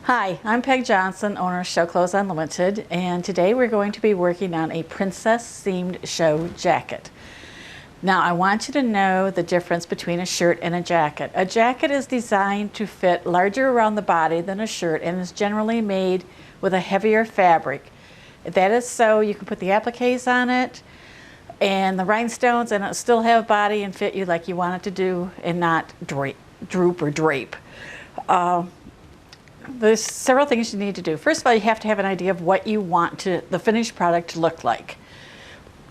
Hi, I'm Peg Johnson, owner of Show Clothes Unlimited, and today we're going to be working on a princess-themed show jacket. Now, I want you to know the difference between a shirt and a jacket. A jacket is designed to fit larger around the body than a shirt and is generally made with a heavier fabric. That is so you can put the appliques on it and the rhinestones and it'll still have body and fit you like you want it to do and not droop or drape. There's several things you need to do. First of all, you have to have an idea of what you want the finished product to look like.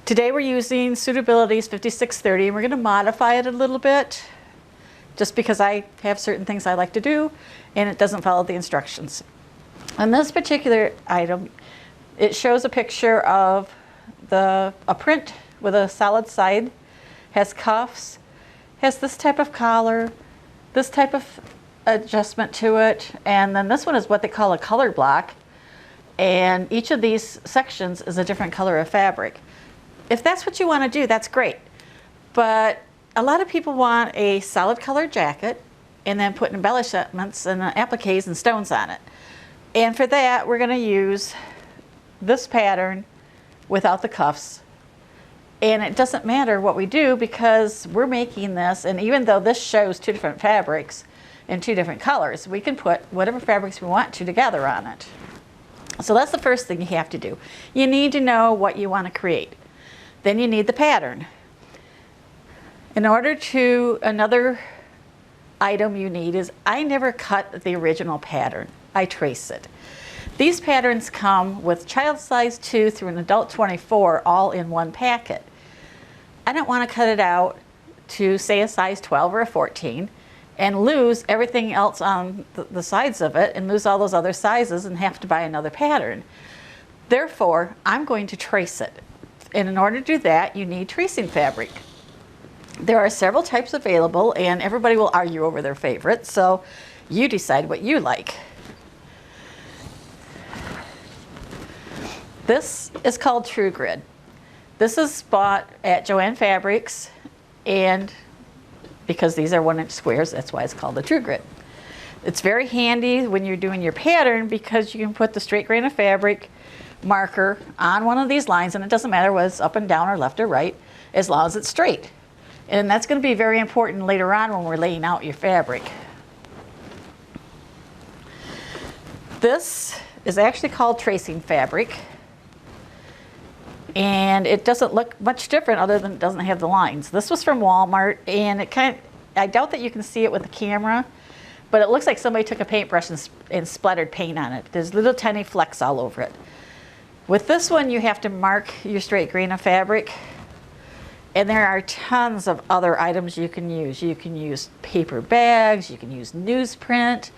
Today we're using Suitability's 5630 and we're going to modify it a little bit just because I have certain things I like to do and it doesn't follow the instructions. On this particular item, it shows a picture of a print with a solid side, has cuffs, has this type of collar, this type of adjustment to it, and then this one is what they call a color block, and each of these sections is a different color of fabric. If that's what you want to do, that's great, but a lot of people want a solid color jacket and then put embellishments and appliques and stones on it, and for that we're going to use this pattern without the cuffs. And it doesn't matter what we do because we're making this, and even though this shows two different fabrics in two different colors, we can put whatever fabrics we want to together on it. So that's the first thing you have to do. You need to know what you want to create. Then you need the pattern. Another item you need is, I never cut the original pattern. I trace it. These patterns come with child size 2 through an adult 24 all in one packet. I don't want to cut it out to say a size 12 or a 14 and lose everything else on the sides of it and lose all those other sizes and have to buy another pattern. Therefore, I'm going to trace it. And in order to do that, you need tracing fabric. There are several types available and everybody will argue over their favorite, so you decide what you like. This is called True Grid. This is bought at Joann Fabrics, and because these are 1-inch squares, that's why it's called the True Grid. It's very handy when you're doing your pattern because you can put the straight grain of fabric marker on one of these lines, and it doesn't matter whether it's up and down or left or right, as long as it's straight. And that's going to be very important later on when we're laying out your fabric. This is actually called tracing fabric, and it doesn't look much different other than it doesn't have the lines. This was from Walmart, and I doubt that you can see it with the camera, but it looks like somebody took a paintbrush and splattered paint on it. There's little tiny flecks all over it. With this one, you have to mark your straight grain of fabric, and there are tons of other items you can use. You can use paper bags, you can use newsprint,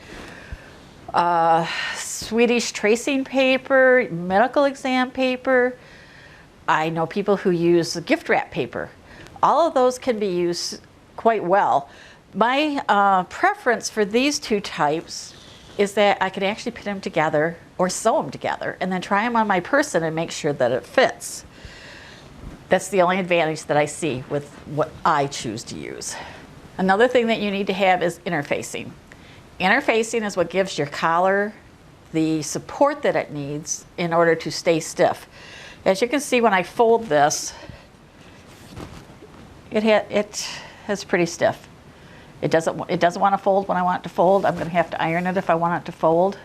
Swedish tracing paper, medical exam paper. I know people who use gift wrap paper. All of those can be used quite well. My preference for these two types is that I can actually put them together or sew them together and then try them on my person and make sure that it fits. That's the only advantage that I see with what I choose to use. Another thing that you need to have is interfacing. Interfacing is what gives your collar the support that it needs in order to stay stiff. As you can see, when I fold this, it has pretty stiff. It doesn't want to fold when I want it to fold. I'm going to have to iron it if I want it to fold.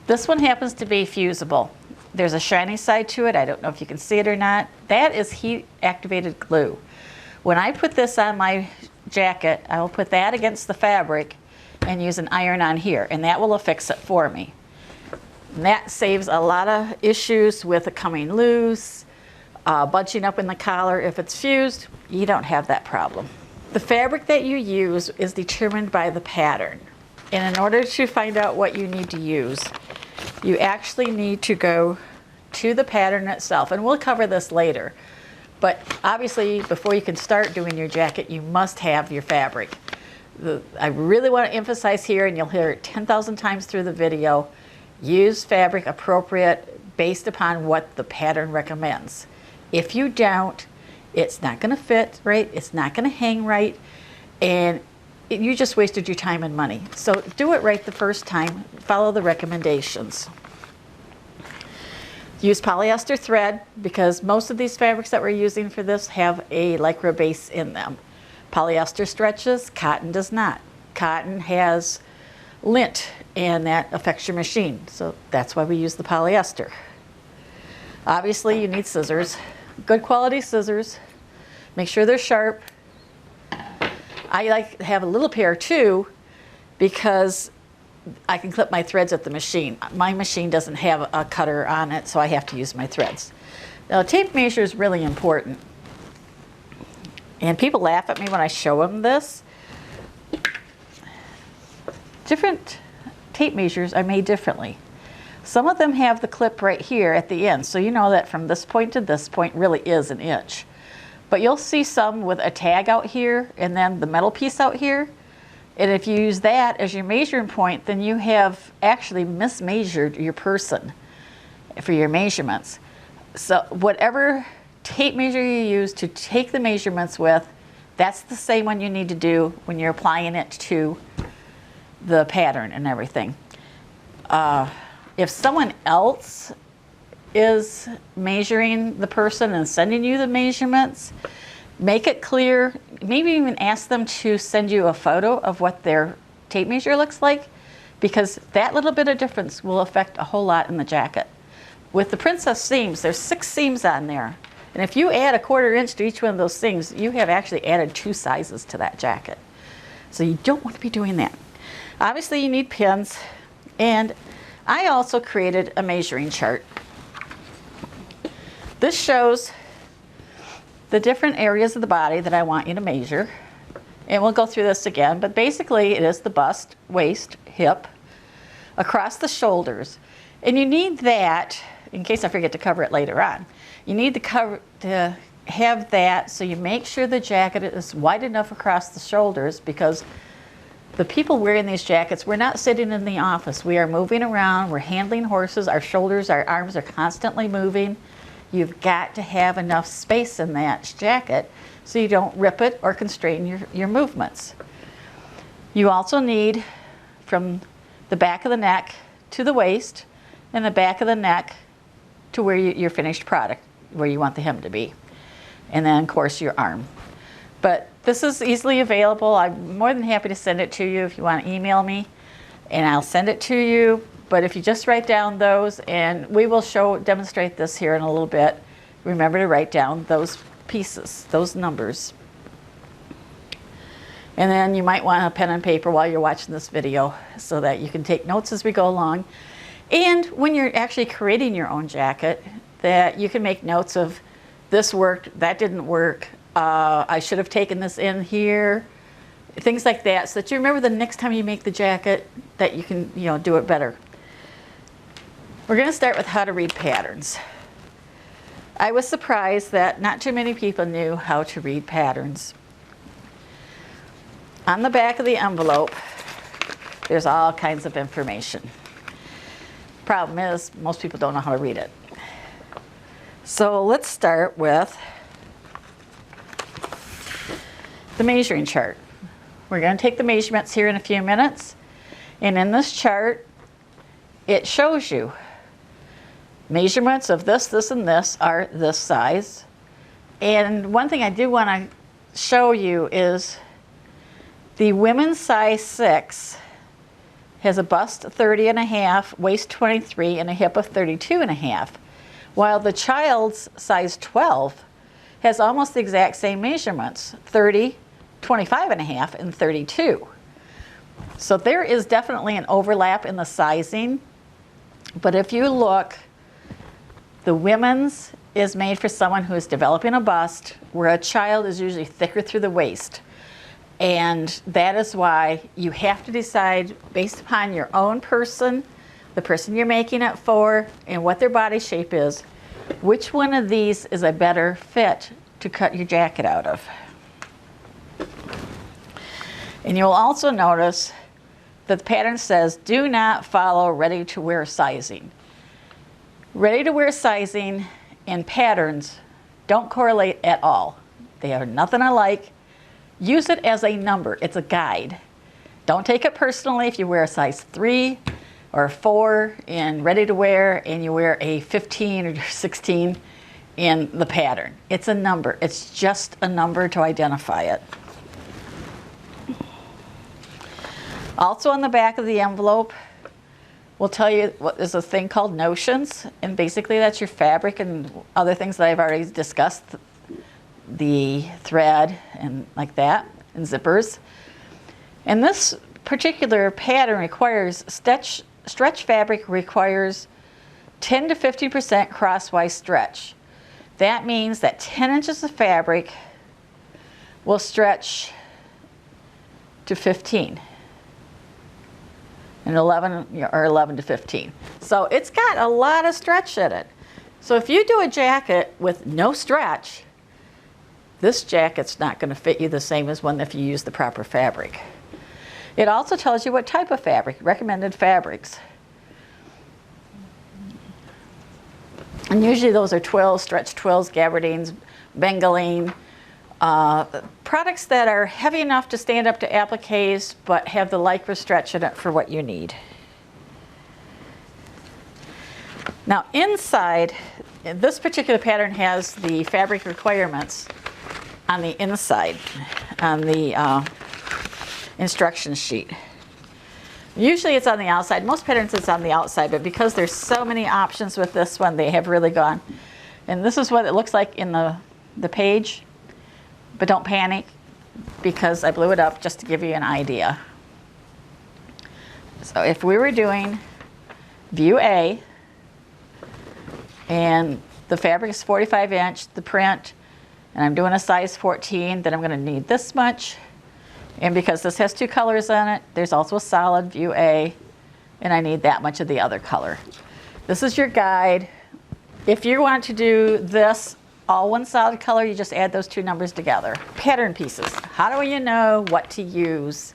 This one happens to be fusible. There's a shiny side to it. I don't know if you can see it or not. That is heat activated glue. When I put this on my jacket, I will put that against the fabric and use an iron on here, and that will affix it for me. And that saves a lot of issues with it coming loose, bunching up in the collar. If it's fused, you don't have that problem. The fabric that you use is determined by the pattern. And in order to find out what you need to use, you actually need to go to the pattern itself. And we'll cover this later. But obviously, before you can start doing your jacket, you must have your fabric. I really want to emphasize here, and you'll hear it 10,000 times through the video, use fabric appropriate based upon what the pattern recommends. If you don't, it's not going to fit right, it's not going to hang right, and you just wasted your time and money. So do it right the first time. Follow the recommendations. Use polyester thread because most of these fabrics that we're using for this have a lycra base in them. Polyester stretches, cotton does not. Cotton has lint and that affects your machine. So that's why we use the polyester. Obviously you need scissors, good quality scissors. Make sure they're sharp. I like to have a little pair too because I can clip my threads at the machine. My machine doesn't have a cutter on it, so I have to use my threads. Now, a tape measure is really important. And people laugh at me when I show them this. Different tape measures are made differently. Some of them have the clip right here at the end, so you know that from this point to this point really is an inch. But you'll see some with a tag out here and then the metal piece out here. And if you use that as your measuring point, then you have actually mismeasured your person for your measurements. So whatever tape measure you use to take the measurements with, that's the same one you need to do when you're applying it to the pattern and everything. If someone else is measuring the person and sending you the measurements, make it clear, maybe even ask them to send you a photo of what their tape measure looks like, because that little bit of difference will affect a whole lot in the jacket. With the princess seams, there's 6 seams on there. And if you add a 1/4 inch to each one of those seams, you have actually added 2 sizes to that jacket. So you don't want to be doing that. Obviously you need pins, and I also created a measuring chart. This shows the different areas of the body that I want you to measure. And we'll go through this again, but basically it is the bust, waist, hip, across the shoulders. And you need that, in case I forget to cover it later on, you need to have that so you make sure the jacket is wide enough across the shoulders, because the people wearing these jackets, we're not sitting in the office. We are moving around, we're handling horses, our shoulders, our arms are constantly moving. You've got to have enough space in that jacket so you don't rip it or constrain your movements. You also need from the back of the neck to the waist and the back of the neck to where your finished product, where you want the hem to be. And then, of course, your arm. But this is easily available. I'm more than happy to send it to you if you want to email me, and I'll send it to you. But if you just write down those, and we will demonstrate this here in a little bit, remember to write down those pieces, those numbers. And then you might want a pen and paper while you're watching this video so that you can take notes as we go along. And when you're actually creating your own jacket, that you can make notes of this worked, that didn't work, I should have taken this in here, things like that, so that you remember the next time you make the jacket that you can, do it better. We're going to start with how to read patterns. I was surprised that not too many people knew how to read patterns. On the back of the envelope, there's all kinds of information. Problem is, most people don't know how to read it. So let's start with the measuring chart. We're going to take the measurements here in a few minutes, and in this chart, it shows you measurements of this, this, and this are this size. And one thing I do want to show you is the women's size 6 has a bust 30.5, waist 23, and a hip of 32.5, while the child's size 12 has almost the exact same measurements, 30, 25.5, and 32. So there is definitely an overlap in the sizing, but if you look, the women's is made for someone who is developing a bust, where a child is usually thicker through the waist. And that is why you have to decide based upon your own person, the person you're making it for, and what their body shape is, which one of these is a better fit to cut your jacket out of. And you'll also notice that the pattern says, do not follow ready-to-wear sizing. Ready-to-wear sizing and patterns don't correlate at all. They are nothing alike. use it as a number. It's a guide. Don't take it personally if you wear a size 3 or a 4 in ready to wear and you wear a 15 or 16 in the pattern. It's a number. It's just a number to identify it. Also on the back of the envelope, we'll tell you what is a thing called notions, and basically that's your fabric and other things that I've already discussed, the thread and like that, and zippers. And this particular pattern requires stretch fabric requires 10 to 50% crosswise stretch. That means that 10 inches of fabric will stretch to 15. And 11 to 15. So it's got a lot of stretch in it. So if you do a jacket with no stretch, this jacket's not going to fit you the same as one if you use the proper fabric. It also tells you what type of fabric, recommended fabrics. And usually those are twills, stretch twills, gabardines, bengaline, products that are heavy enough to stand up to appliques but have the lycra stretch in it for what you need. Now inside, this particular pattern has the fabric requirements on the inside, on the instruction sheet. Usually it's on the outside. Most patterns it's on the outside, but because there's so many options with this one, they have really gone. And this is what it looks like in the page. But don't panic, because I blew it up just to give you an idea. So if we were doing view A, and the fabric is 45 inch, the print, and I'm doing a size 14, then I'm going to need this much. And because this has 2 colors on it, there's also a solid view A, and I need that much of the other color. This is your guide. If you want to do this all one solid color, you just add those 2 numbers together. Pattern pieces. How do you know what to use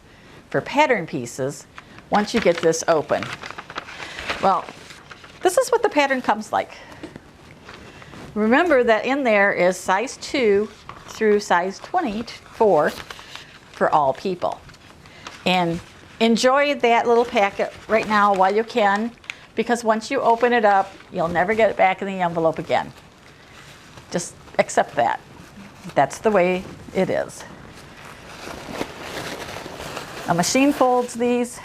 for pattern pieces once you get this open? Well, this is what the pattern comes like. Remember that in there is size 2 through size 24 for all people. And enjoy that little packet right now while you can, because once you open it up, you'll never get it back in the envelope again. Just accept that. That's the way it is. A machine folds these,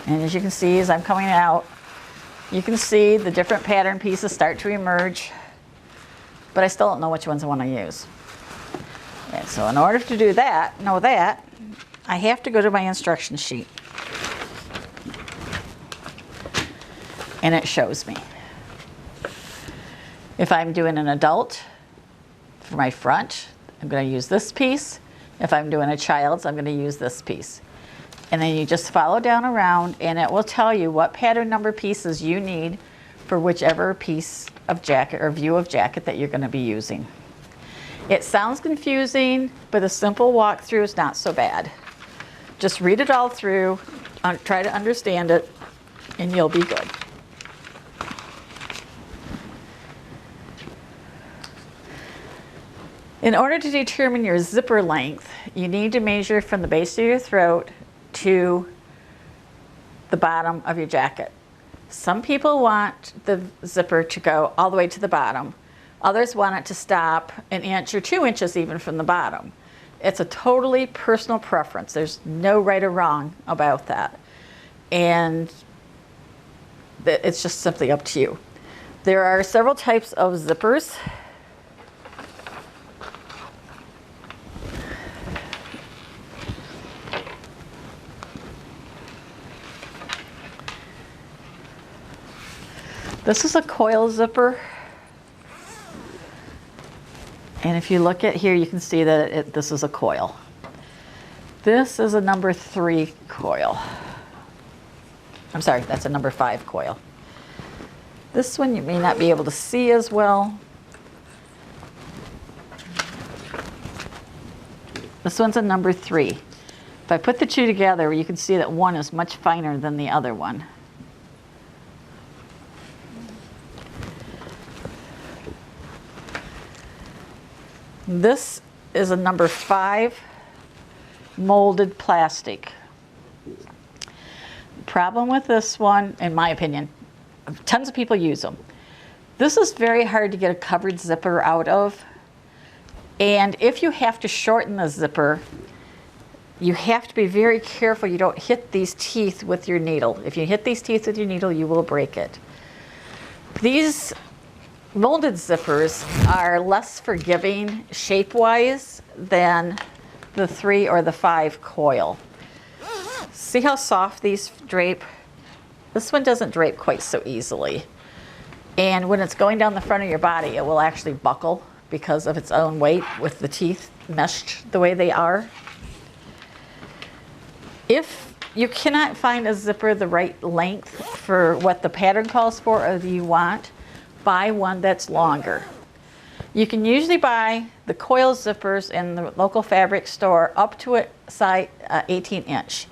and as you can see, as I'm coming out, you can see the different pattern pieces start to emerge, but I still don't know which ones I want to use. And so in order to do that, I have to go to my instruction sheet. And it shows me. If I'm doing an adult, for my front, I'm going to use this piece. If I'm doing a child's, I'm going to use this piece. And then you just follow down around, and it will tell you what pattern number pieces you need for whichever piece of jacket or view of jacket that you're going to be using. It sounds confusing, but a simple walkthrough is not so bad. Just read it all through, try to understand it, and you'll be good. In order to determine your zipper length, you need to measure from the base of your throat to the bottom of your jacket. Some people want the zipper to go all the way to the bottom. Others want it to stop an inch or 2 inches even from the bottom. It's a totally personal preference. There's no right or wrong about that. And it's just simply up to you. There are several types of zippers. This is a coil zipper. And if you look at here, you can see that this is a coil. This is a number 3 coil. I'm sorry, that's a number 5 coil. This one you may not be able to see as well. This one's a number 3. If I put the 2 together, you can see that one is much finer than the other one. This is a number 5 molded plastic. The problem with this one, in my opinion, tons of people use them. This is very hard to get a covered zipper out of. And if you have to shorten the zipper, you have to be very careful you don't hit these teeth with your needle. If you hit these teeth with your needle, you will break it. These molded zippers are less forgiving shape-wise than the 3 or the 5 coil. See how soft these drape? This one doesn't drape quite so easily. And when it's going down the front of your body, it will actually buckle because of its own weight with the teeth meshed the way they are. If you cannot find a zipper the right length for what the pattern calls for or you want, buy one that's longer. You can usually buy the coil zippers in the local fabric store up to a size 18 inch.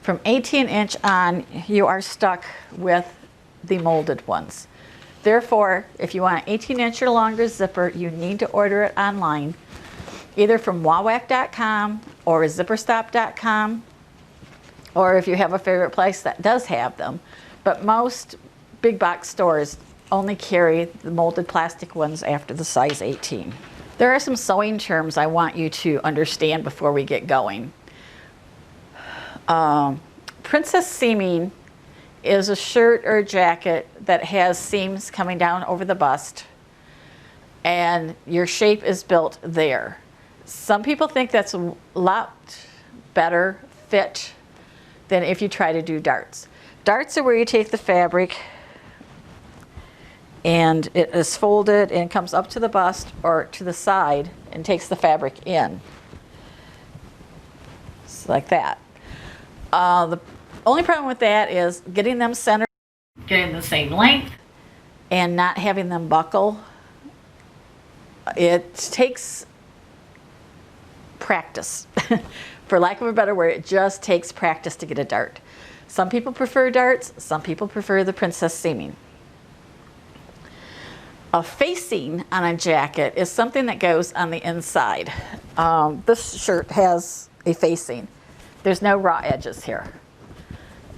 From 18 inch on, you are stuck with the molded ones. Therefore, if you want an 18 inch or longer zipper, you need to order it online, either from wawak.com or zipperstop.com, or if you have a favorite place that does have them. But most big box stores only carry the molded plastic ones after the size 18. There are some sewing terms I want you to understand before we get going. Princess seaming is a shirt or a jacket that has seams coming down over the bust and your shape is built there. Some people think that's a lot better fit than if you try to do darts. Darts are where you take the fabric and it is folded and comes up to the bust or to the side and takes the fabric in. It's like that. The only problem with that is getting them centered, getting the same length, and not having them buckle. It takes practice. For lack of a better word, it just takes practice to get a dart. Some people prefer darts, some people prefer the princess seaming. A facing on a jacket is something that goes on the inside. This shirt has a facing. There's no raw edges here.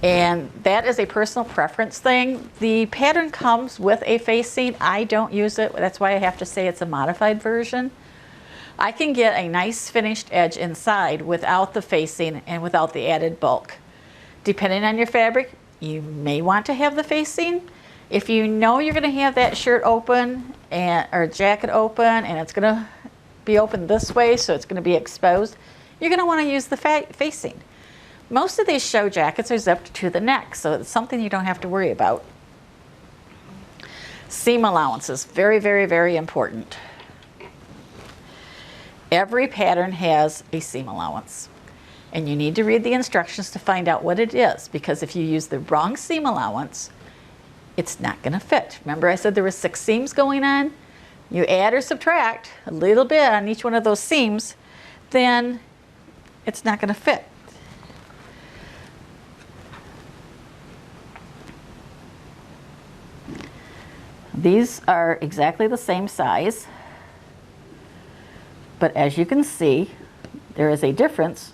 And that is a personal preference thing. The pattern comes with a facing. I don't use it. That's why I have to say it's a modified version. I can get a nice finished edge inside without the facing and without the added bulk. Depending on your fabric, you may want to have the facing. If you know you're going to have that shirt open or jacket open and it's going to be open this way, so it's going to be exposed, you're going to want to use the facing. Most of these show jackets are zipped to the neck, so it's something you don't have to worry about. Seam allowance is very, very, very important. Every pattern has a seam allowance, and you need to read the instructions to find out what it is, because if you use the wrong seam allowance, it's not going to fit. Remember I said there were 6 seams going on? You add or subtract a little bit on each one of those seams, then it's not going to fit. These are exactly the same size, but as you can see, there is a difference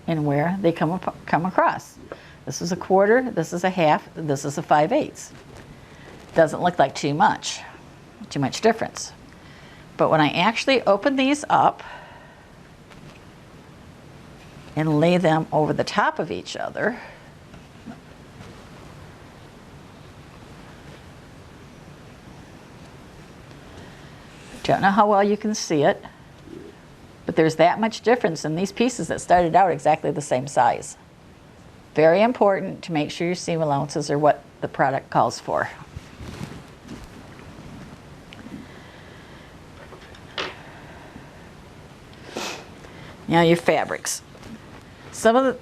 in where they come across. This is a quarter, this is a half, this is a 5/8. Doesn't look like too much difference. But when I actually open these up and lay them over the top of each other, don't know how well you can see it, but there's that much difference in these pieces that started out exactly the same size. Very important to make sure your seam allowances are what the product calls for. Now your fabrics. Some of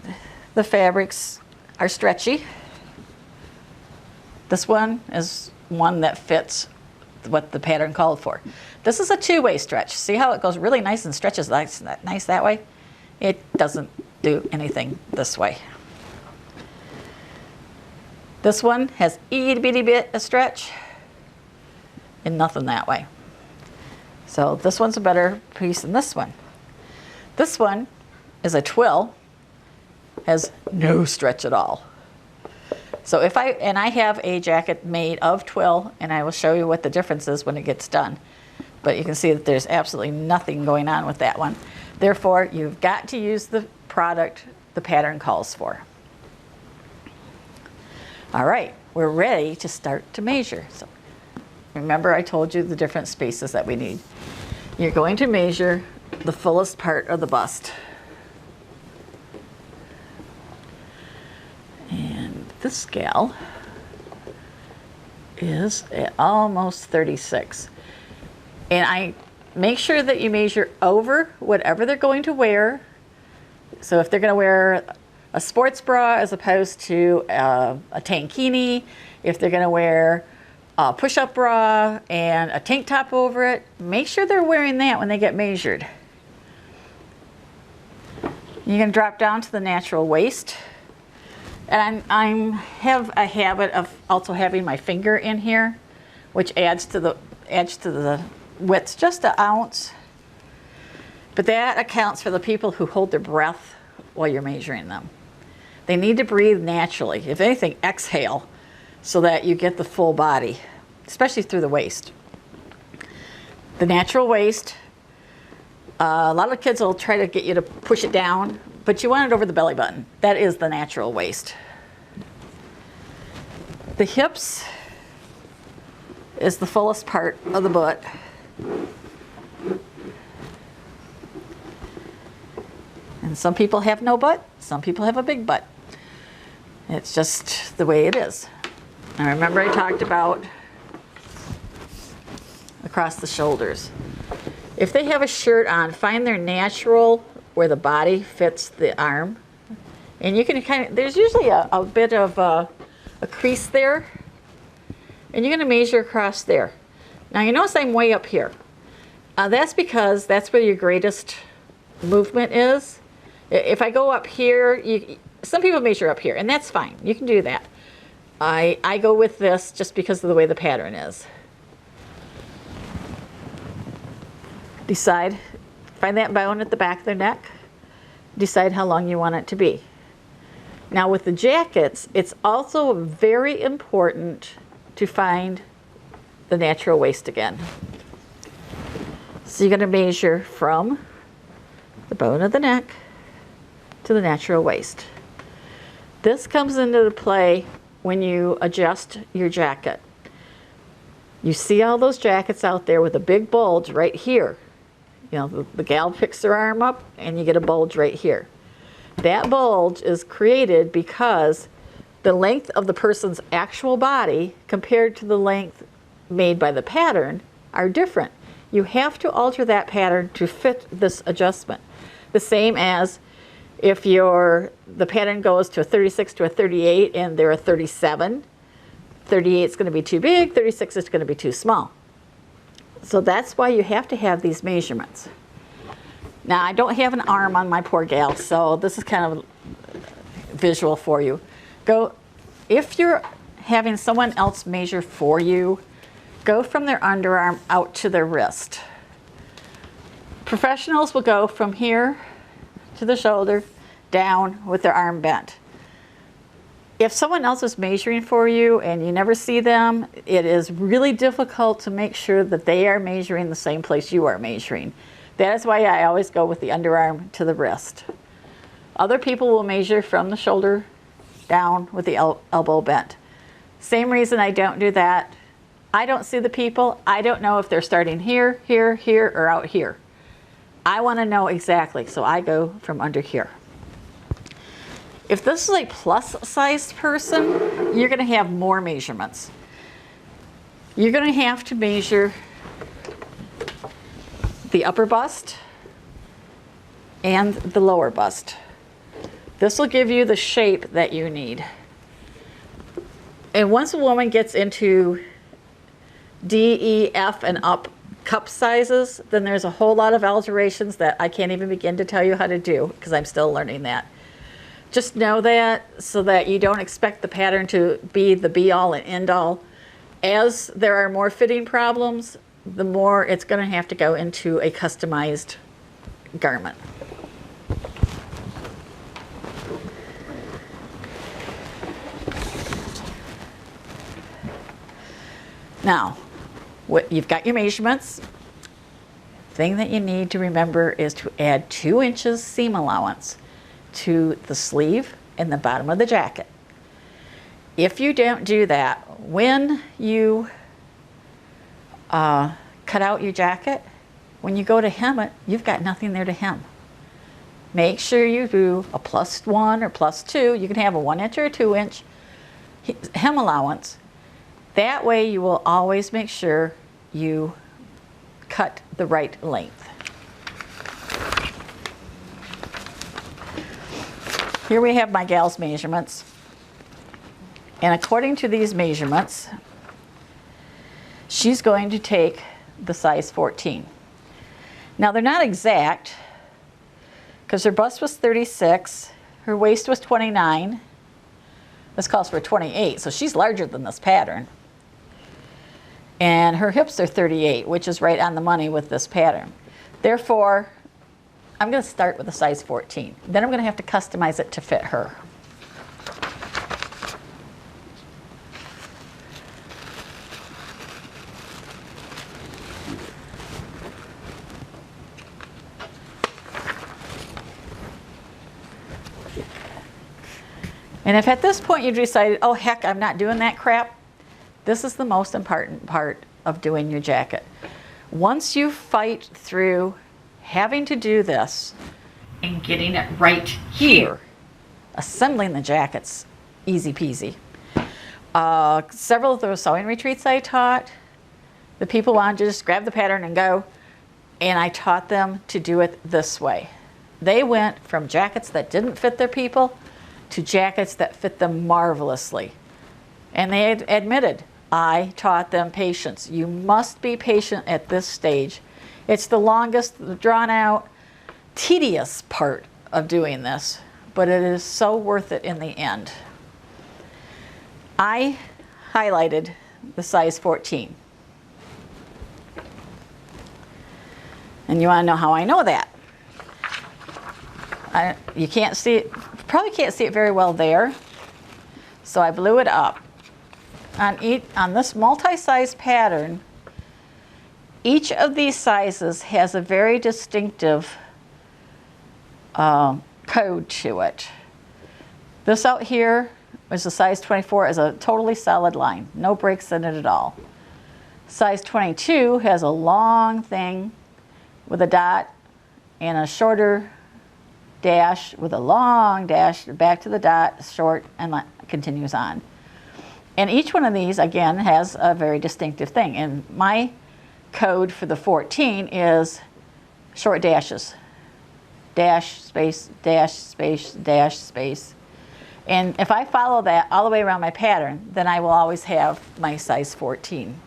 the fabrics are stretchy. This one is one that fits what the pattern called for. This is a 2-way stretch. See how it goes really nice and stretches nice that way? It doesn't do anything this way. This one has itty bitty bit of stretch and nothing that way. So this one's a better piece than this one. This one is a twill, has no stretch at all. So I have a jacket made of twill, and I will show you what the difference is when it gets done. But you can see that there's absolutely nothing going on with that one. Therefore, you've got to use the product the pattern calls for. All right, we're ready to start to measure. So remember, I told you the different spaces that we need. You're going to measure the fullest part of the bust. And this gal is at almost 36. And I make sure that you measure over whatever they're going to wear. So if they're going to wear a sports bra as opposed to a tankini, if they're going to wear a push-up bra and a tank top over it, make sure they're wearing that when they get measured. You're going to drop down to the natural waist. And I have a habit of also having my finger in here, which adds to the width just an ounce. But that accounts for the people who hold their breath while you're measuring them. They need to breathe naturally. If anything, exhale so that you get the full body, especially through the waist. The natural waist, a lot of kids will try to get you to push it down, but you want it over the belly button. That is the natural waist. The hips is the fullest part of the butt. And some people have no butt, some people have a big butt. It's just the way it is. Now remember I talked about across the shoulders. If they have a shirt on, find their natural where the body fits the arm. And you can there's usually a bit of a crease there. And you're going to measure across there. Now you notice I'm way up here. That's because that's where your greatest movement is. If I go up here, some people measure up here, and that's fine. You can do that. I go with this just because of the way the pattern is. Find that bone at the back of their neck. Decide how long you want it to be. Now with the jackets, it's also very important to find the natural waist again. So you're going to measure from the bone of the neck to the natural waist. This comes into play when you adjust your jacket. You see all those jackets out there with a big bulge right here. You know, the gal picks her arm up and you get a bulge right here. That bulge is created because the length of the person's actual body compared to the length made by the pattern are different. You have to alter that pattern to fit this adjustment. The same as if the pattern goes to a 36 to a 38 and they're a 37, 38 is going to be too big, 36 is going to be too small. So that's why you have to have these measurements. Now I don't have an arm on my poor gal, so this is kind of visual for you. If you're having someone else measure for you, go from their underarm out to their wrist. Professionals will go from here to the shoulder down with their arm bent. If someone else is measuring for you and you never see them, it is really difficult to make sure that they are measuring the same place you are measuring. That is why I always go with the underarm to the wrist. Other people will measure from the shoulder down with the elbow bent. Same reason I don't do that. I don't see the people. I don't know if they're starting here, here, here, or out here. I want to know exactly, so I go from under here. If this is a plus-sized person, you're going to have more measurements. You're going to have to measure the upper bust and the lower bust. This will give you the shape that you need. And once a woman gets into D, E, F, and up cup sizes, then there's a whole lot of alterations that I can't even begin to tell you how to do because I'm still learning that. Just know that so that you don't expect the pattern to be the be-all and end-all. As there are more fitting problems, the more it's going to have to go into a customized garment. Now, you've got your measurements. Thing that you need to remember is to add 2 inches seam allowance to the sleeve and the bottom of the jacket. If you don't do that, when you cut out your jacket, when you go to hem it, you've got nothing there to hem. Make sure you do a +1 or +2. You can have a 1 inch or a 2 inch hem allowance. That way you will always make sure you cut the right length. Here we have my gal's measurements. And according to these measurements, she's going to take the size 14. Now they're not exact because her bust was 36, her waist was 29. This calls for 28, so she's larger than this pattern. And her hips are 38, which is right on the money with this pattern. Therefore, I'm going to start with a size 14. Then I'm going to have to customize it to fit her. And if at this point you decided, oh heck, I'm not doing that crap, this is the most important part of doing your jacket. Once you fight through having to do this and getting it right here, assembling the jacket's easy peasy. Several of those sewing retreats I taught, the people wanted to just grab the pattern and go, and I taught them to do it this way. They went from jackets that didn't fit their people to jackets that fit them marvelously. And they admitted, I taught them patience. You must be patient at this stage. It's the longest, the drawn out, tedious part of doing this, but it is so worth it in the end. I highlighted the size 14. And you want to know how I know that? You can't see it, probably can't see it very well there, so I blew it up. On this multi-size pattern, each of these sizes has a very distinctive code to it. This out here is a size 24, is a totally solid line, no breaks in it at all. Size 22 has a long thing with a dot and a shorter dash with a long dash back to the dot, short, and continues on. And each one of these, again, has a very distinctive thing. And my code for the 14 is short dashes. Dash, space, dash, space, dash, space. And if I follow that all the way around my pattern, then I will always have my size 14.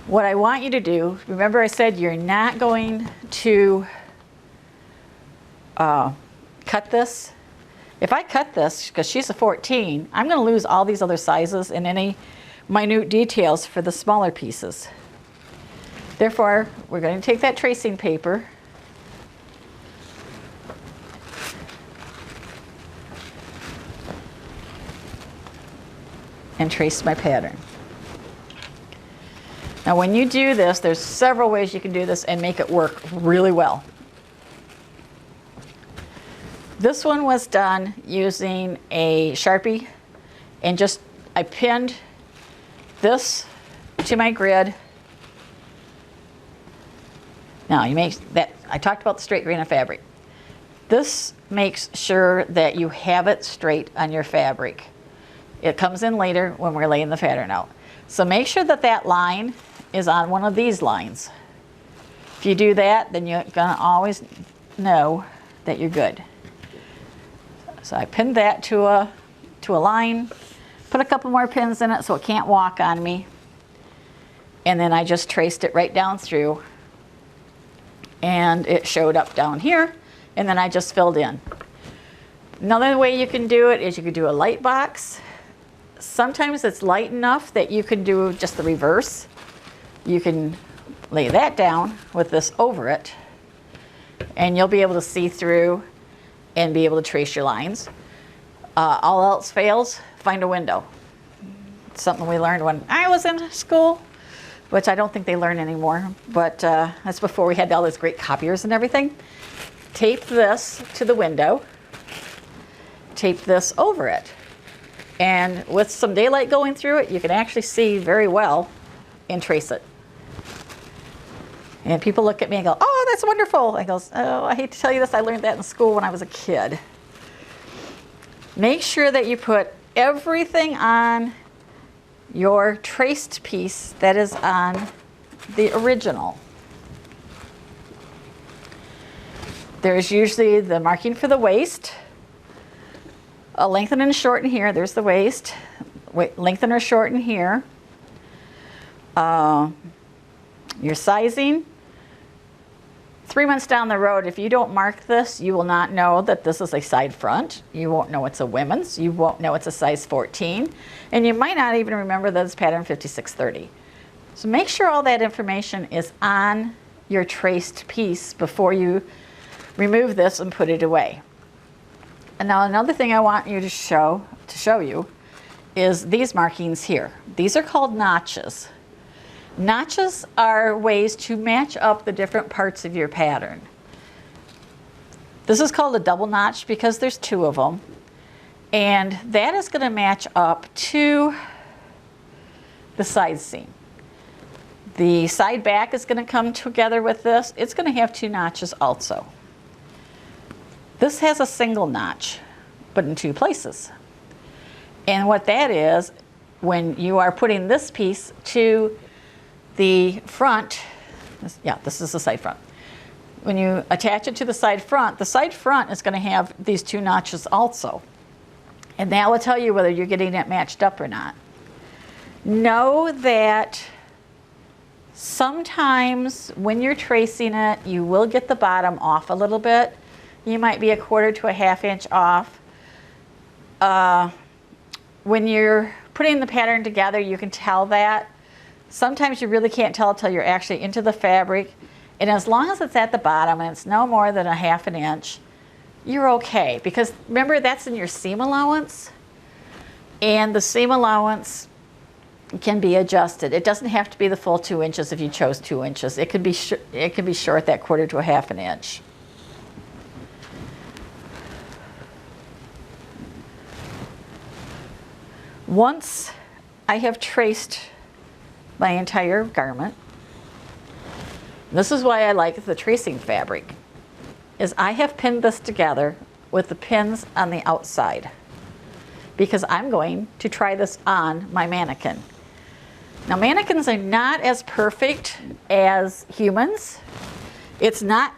What I want you to do, remember I said you're not going to cut this. If I cut this, because she's a 14, I'm going to lose all these other sizes and any minute details for the smaller pieces. Therefore, we're going to take that tracing paper and trace my pattern. Now when you do this, there's several ways you can do this and make it work really well. This one was done using a Sharpie, and I pinned this to my grid. Now you make that, I talked about the straight grain of fabric. This makes sure that you have it straight on your fabric. It comes in later when we're laying the pattern out. So make sure that that line is on one of these lines. If you do that, then you're gonna always know that you're good. So I pinned that to a line, put a couple more pins in it so it can't walk on me, and then I just traced it right down through, and it showed up down here, and then I just filled in. Another way you can do it is you could do a light box. Sometimes it's light enough that you can do just the reverse. You can lay that down with this over it, and you'll be able to see through and be able to trace your lines. All else fails, find a window. It's something we learned when I was in school, which I don't think they learn anymore, but that's before we had all those great copiers and everything. Tape this to the window, tape this over it, and with some daylight going through it, you can actually see very well and trace it. And people look at me and go, oh, that's wonderful. I go, oh, I hate to tell you this, I learned that in school when I was a kid. Make sure that you put everything on your traced piece that is on the original. There's usually the marking for the waist, a lengthen and shorten here, there's the waist, lengthen or shorten here, your sizing. 3 months down the road, if you don't mark this, you will not know that this is a side front. You won't know it's a women's. You won't know it's a size 14. And you might not even remember that it's pattern 5630. So make sure all that information is on your traced piece before you remove this and put it away. And now another thing I want you to show you is these markings here. These are called notches. Notches are ways to match up the different parts of your pattern. This is called a double notch because there's two of them. And that is going to match up to the side seam. The side back is going to come together with this. It's going to have two notches also. This has a single notch, but in two places. And what that is, when you are putting this piece to the front, this is the side front. When you attach it to the side front is going to have these two notches also. And that will tell you whether you're getting it matched up or not. Know that sometimes when you're tracing it, you will get the bottom off a little bit. You might be 1/4 to 1/2 inch off. When you're putting the pattern together, you can tell that. Sometimes you really can't tell until you're actually into the fabric. And as long as it's at the bottom and it's no more than 1/2 inch, you're okay. Because remember, that's in your seam allowance. And the seam allowance can be adjusted. It doesn't have to be the full 2 inches if you chose 2 inches. It could be short that 1/4 to 1/2 inch. Once I have traced my entire garment, this is why I like the tracing fabric, is I have pinned this together with the pins on the outside because I'm going to try this on my mannequin. Now, mannequins are not as perfect as humans. It's not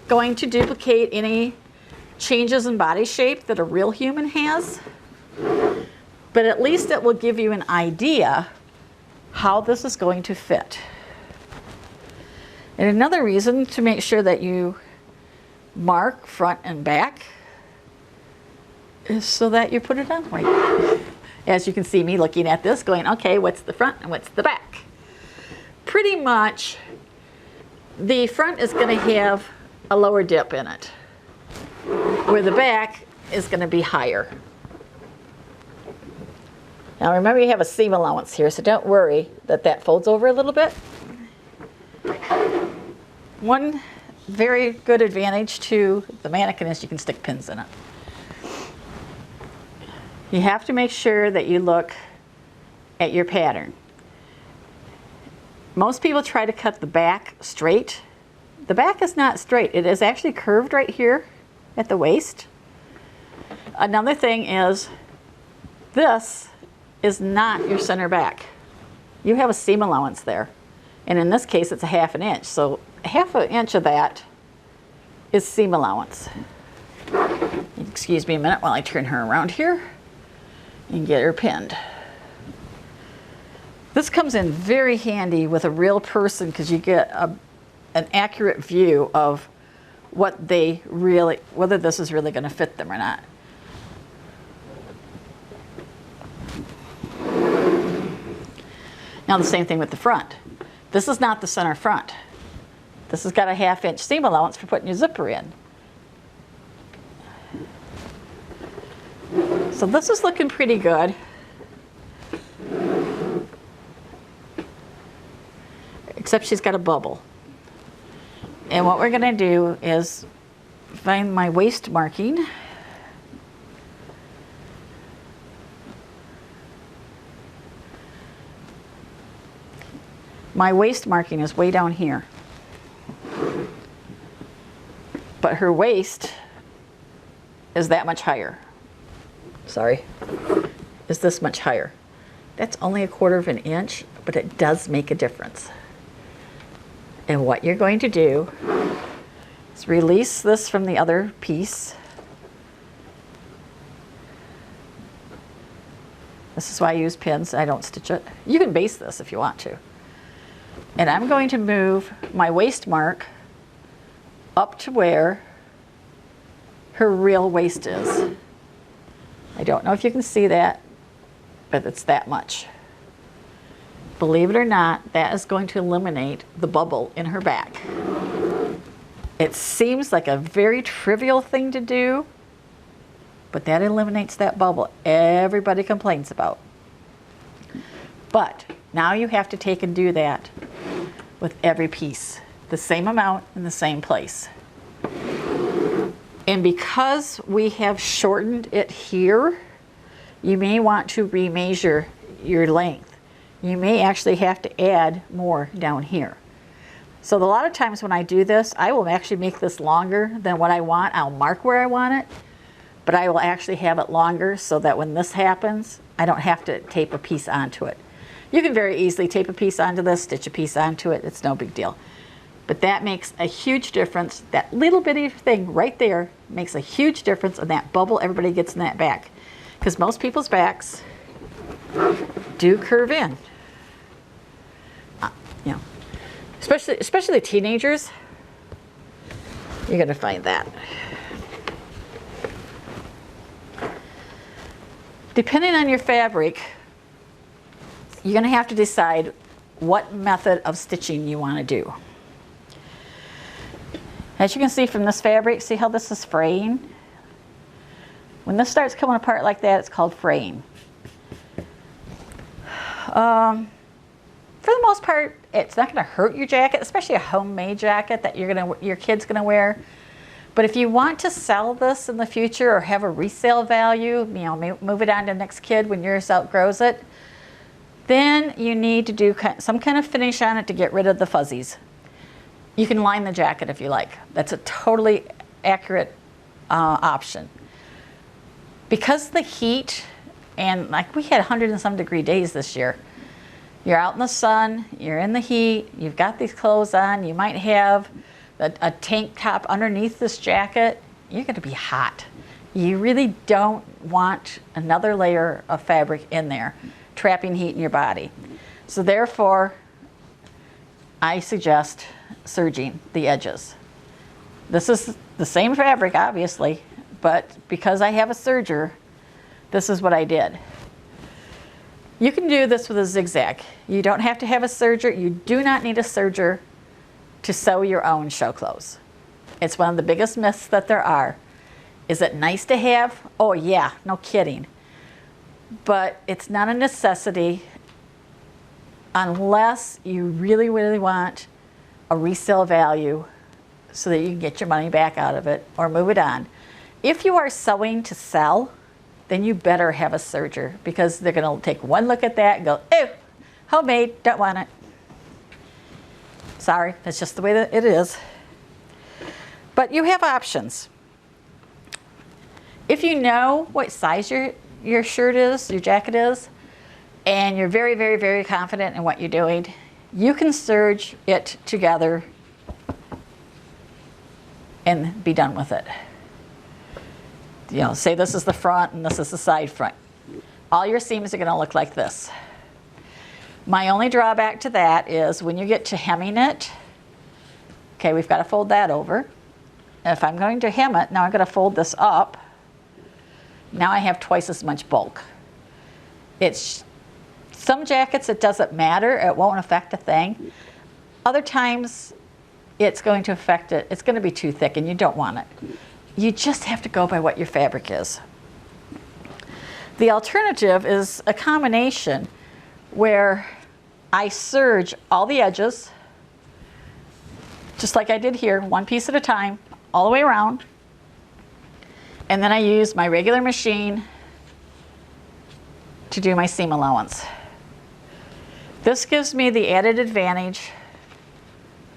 going to duplicate any changes in body shape that a real human has, but at least it will give you an idea how this is going to fit. And another reason to make sure that you mark front and back is so that you put it on right. As you can see me looking at this going, okay, what's the front and what's the back? Pretty much the front is going to have a lower dip in it, where the back is going to be higher. Now remember, you have a seam allowance here, so don't worry that that folds over a little bit. One very good advantage to the mannequin is you can stick pins in it. You have to make sure that you look at your pattern. Most people try to cut the back straight. The back is not straight. It is actually curved right here at the waist. Another thing is this is not your center back. You have a seam allowance there. And in this case, it's 1/2 inch. So 1/2 inch of that is seam allowance. Excuse me a minute while I turn her around here and get her pinned. This comes in very handy with a real person because you get an accurate view of what they really, whether this is really going to fit them or not. Now the same thing with the front. This is not the center front. This has got a 1/2 inch seam allowance for putting your zipper in. So this is looking pretty good. Except she's got a bubble. And what we're gonna do is find my waist marking. My waist marking is way down here. But her waist is that much higher. Sorry, is this much higher. That's only 1/4 of an inch, but it does make a difference. And what you're going to do is release this from the other piece. This is why I use pins, I don't stitch it. You can base this if you want to. And I'm going to move my waist mark up to where her real waist is. I don't know if you can see that, but it's that much. Believe it or not, that is going to eliminate the bubble in her back. It seems like a very trivial thing to do, but that eliminates that bubble everybody complains about. But now you have to take and do that with every piece, the same amount in the same place. And because we have shortened it here, you may want to remeasure your length. You may actually have to add more down here. So a lot of times when I do this, I will actually make this longer than what I want. I'll mark where I want it, but I will actually have it longer so that when this happens, I don't have to tape a piece onto it. You can very easily tape a piece onto this, stitch a piece onto it, it's no big deal. But that makes a huge difference. That little bitty thing right there makes a huge difference in that bubble everybody gets in that back. Because most people's backs do curve in. You know, especially teenagers, you're gonna find that. Depending on your fabric, you're going to have to decide what method of stitching you want to do. As you can see from this fabric, see how this is fraying? When this starts coming apart like that, it's called fraying. For the most part, it's not going to hurt your jacket, especially a homemade jacket that your kid's going to wear. But if you want to sell this in the future or have a resale value, you know, move it on to the next kid when yours outgrows it, then you need to do some kind of finish on it to get rid of the fuzzies. You can line the jacket if you like. That's a totally accurate option. Because the heat, and like we had 100 and some degree days this year, you're out in the sun, you're in the heat, you've got these clothes on, you might have a tank top underneath this jacket, you're going to be hot. You really don't want another layer of fabric in there, trapping heat in your body. So therefore, I suggest serging the edges. This is the same fabric, obviously, but because I have a serger, this is what I did. You can do this with a zigzag. You don't have to have a serger. You do not need a serger to sew your own show clothes. It's one of the biggest myths that there are. Is it nice to have? Oh yeah, no kidding. But it's not a necessity unless you really, really want a resale value so that you can get your money back out of it or move it on. If you are sewing to sell, then you better have a serger because they're going to take one look at that and go, ew, homemade, don't want it. Sorry, that's just the way that it is. But you have options. If you know what size your shirt is, your jacket is, and you're very, very, very confident in what you're doing, you can serge it together and be done with it. You know, say this is the front and this is the side front. All your seams are going to look like this. My only drawback to that is when you get to hemming it, okay, we've got to fold that over. And if I'm going to hem it, now I'm going to fold this up. Now I have twice as much bulk. It's some jackets, it doesn't matter. It won't affect a thing. Other times, it's going to affect it. It's going to be too thick and you don't want it. You just have to go by what your fabric is. The alternative is a combination where I serge all the edges, just like I did here, one piece at a time, all the way around. And then I use my regular machine to do my seam allowance. This gives me the added advantage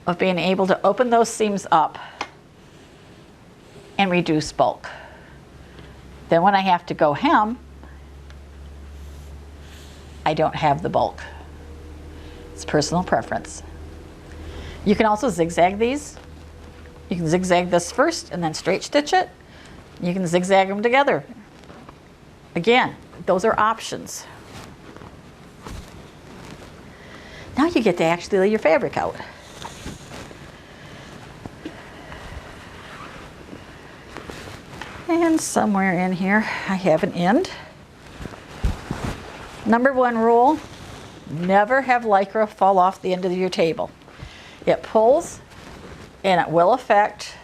of being able to open those seams up and reduce bulk. Then when I have to go hem, I don't have the bulk. It's personal preference. You can also zigzag these. You can zigzag this first and then straight stitch it. You can zigzag them together. Again, those are options. Now you get to actually lay your fabric out. And somewhere in here I have an end. Number one rule, never have Lycra fall off the end of your table. It pulls and it will affect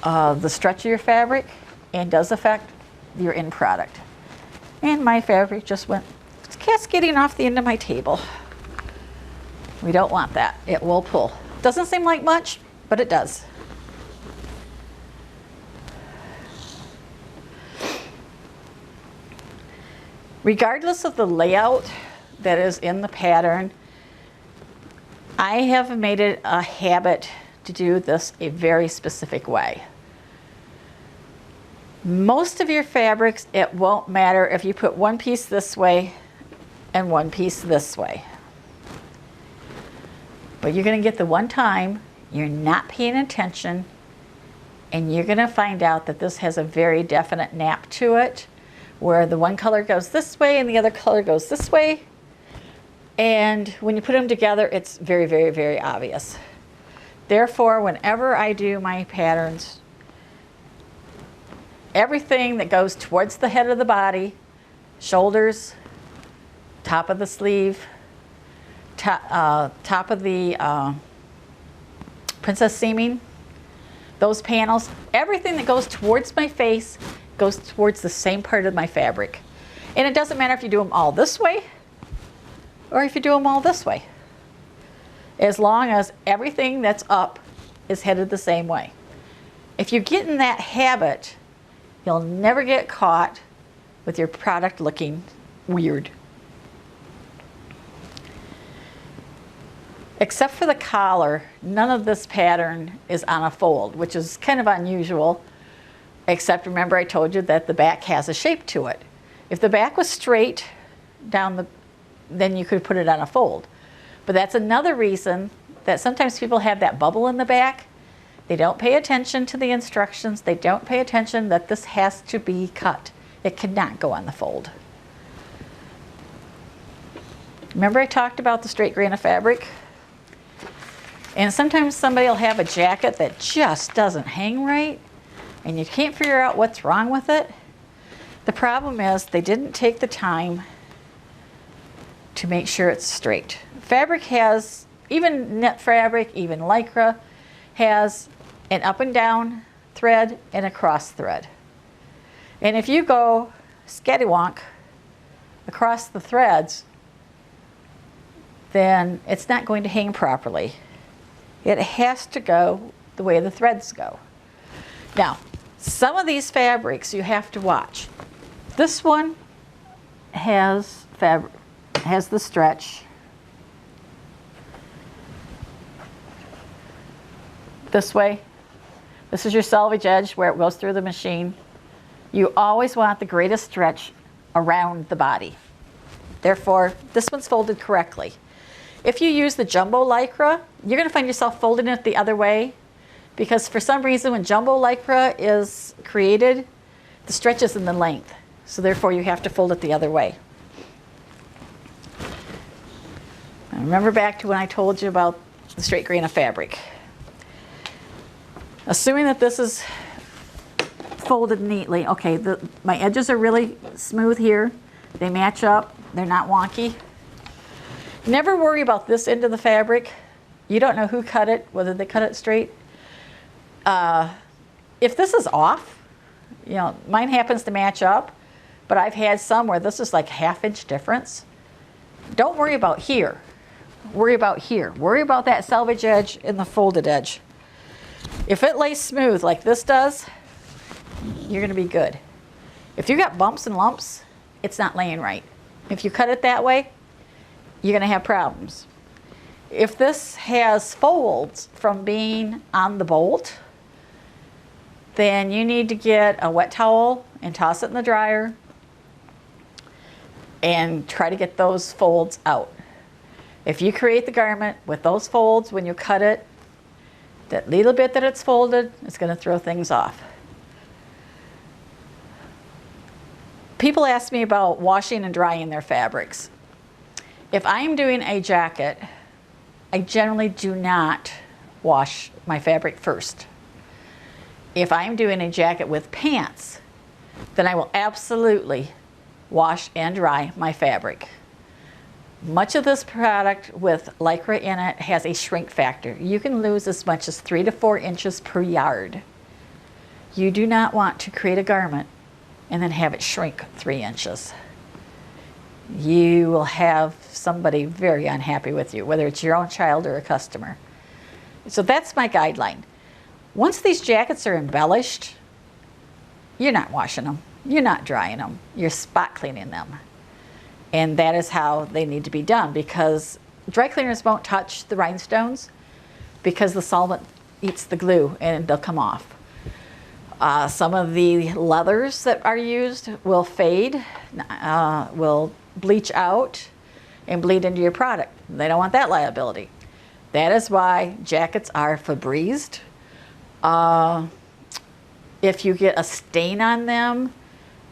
the stretch of your fabric and does affect your end product. And my fabric just went cascading off the end of my table. We don't want that. It will pull. Doesn't seem like much, but it does. Regardless of the layout that is in the pattern, I have made it a habit to do this a very specific way. Most of your fabrics, it won't matter if you put one piece this way and one piece this way. But you're going to get the one time you're not paying attention, and you're going to find out that this has a very definite nap to it, where the one color goes this way and the other color goes this way. And when you put them together, it's very, very, very obvious. Therefore, whenever I do my patterns, everything that goes towards the head of the body, shoulders, top of the sleeve, top of the princess seaming, those panels, everything that goes towards my face goes towards the same part of my fabric. And it doesn't matter if you do them all this way or if you do them all this way, as long as everything that's up is headed the same way. If you get in that habit, you'll never get caught with your product looking weird. Except for the collar, none of this pattern is on a fold, which is kind of unusual. Except remember I told you that the back has a shape to it. If the back was straight down then you could put it on a fold. But that's another reason that sometimes people have that bubble in the back. They don't pay attention to the instructions. They don't pay attention that this has to be cut. It cannot go on the fold. Remember I talked about the straight grain of fabric? And sometimes somebody will have a jacket that just doesn't hang right, and you can't figure out what's wrong with it. The problem is they didn't take the time to make sure it's straight. Fabric has, even knit fabric, even Lycra, has an up and down thread and a cross thread. And if you go scatterwonk across the threads, then it's not going to hang properly. It has to go the way the threads go. Now, some of these fabrics you have to watch. This one has the stretch. This way. This is your selvage edge where it goes through the machine. You always want the greatest stretch around the body. Therefore, this one's folded correctly. If you use the jumbo Lycra, you're going to find yourself folding it the other way, because for some reason when jumbo Lycra is created, the stretch is in the length. So therefore you have to fold it the other way. Now remember back to when I told you about the straight grain of fabric. Assuming that this is folded neatly. Okay, my edges are really smooth here. They match up. They're not wonky. Never worry about this end of the fabric. You don't know who cut it, whether they cut it straight. If this is off, You know, mine happens to match up, but I've had some where this is like ½ inch difference. Don't worry about here. Worry about here. Worry about that selvage edge and the folded edge. If it lays smooth like this does, you're gonna be good. If you got bumps and lumps, it's not laying right. If you cut it that way, you're gonna have problems. If this has folds from being on the bolt, then you need to get a wet towel and toss it in the dryer and try to get those folds out. If you create the garment with those folds when you cut it, that little bit that it's folded, it's going to throw things off. People ask me about washing and drying their fabrics. If I am doing a jacket, I generally do not wash my fabric first. If I'm doing a jacket with pants, then I will absolutely wash and dry my fabric. Much of this product with Lycra in it has a shrink factor. You can lose as much as 3 to 4 inches per yard. You do not want to create a garment and then have it shrink 3 inches. You will have somebody very unhappy with you, whether it's your own child or a customer. So that's my guideline. Once these jackets are embellished, you're not washing them, you're not drying them, you're spot cleaning them. And that is how they need to be done, because dry cleaners won't touch the rhinestones because the solvent eats the glue and they'll come off. Some of the leathers that are used will fade, will bleach out and bleed into your product. They don't want that liability. That is why jackets are Febrezed. If you get a stain on them,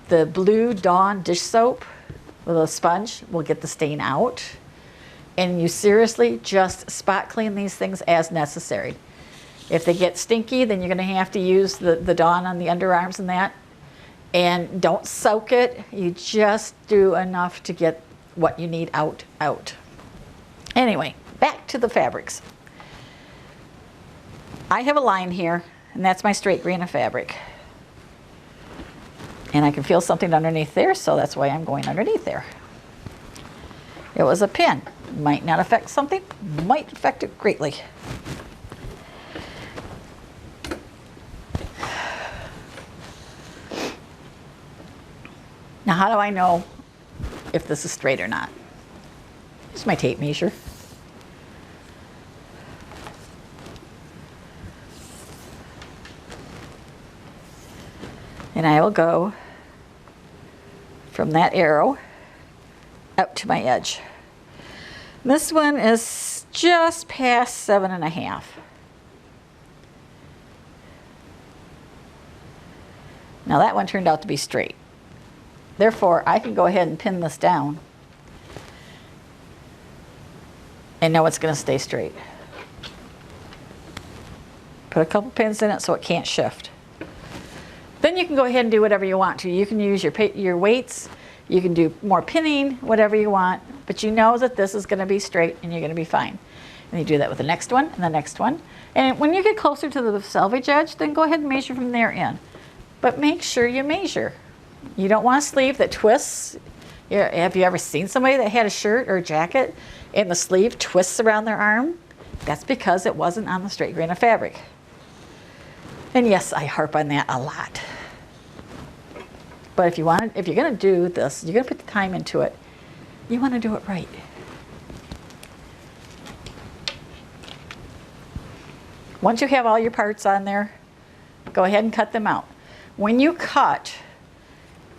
the Blue Dawn dish soap with a sponge will get the stain out. And you seriously just spot clean these things as necessary. If they get stinky, then you're going to have to use the Dawn on the underarms and that. And don't soak it. You just do enough to get what you need out. Anyway, back to the fabrics. I have a line here, and that's my straight grain of fabric. And I can feel something underneath there, so that's why I'm going underneath there. It was a pin. Might not affect something, might affect it greatly. Now, how do I know if this is straight or not? Here's my tape measure. And I will go from that arrow out to my edge. This one is just past 7.5. Now that one turned out to be straight. Therefore, I can go ahead and pin this down and know it's going to stay straight. Put a couple pins in it so it can't shift. Then you can go ahead and do whatever you want to. You can use your weights, you can do more pinning, whatever you want, but you know that this is going to be straight and you're going to be fine. And you do that with the next one and the next one. And when you get closer to the selvage edge, then go ahead and measure from there in. But make sure you measure. You don't want a sleeve that twists. Have you ever seen somebody that had a shirt or a jacket and the sleeve twists around their arm? That's because it wasn't on the straight grain of fabric. And yes, I harp on that a lot. But if you're going to do this, you're going to put the time into it, you want to do it right. Once you have all your parts on there, go ahead and cut them out. When you cut,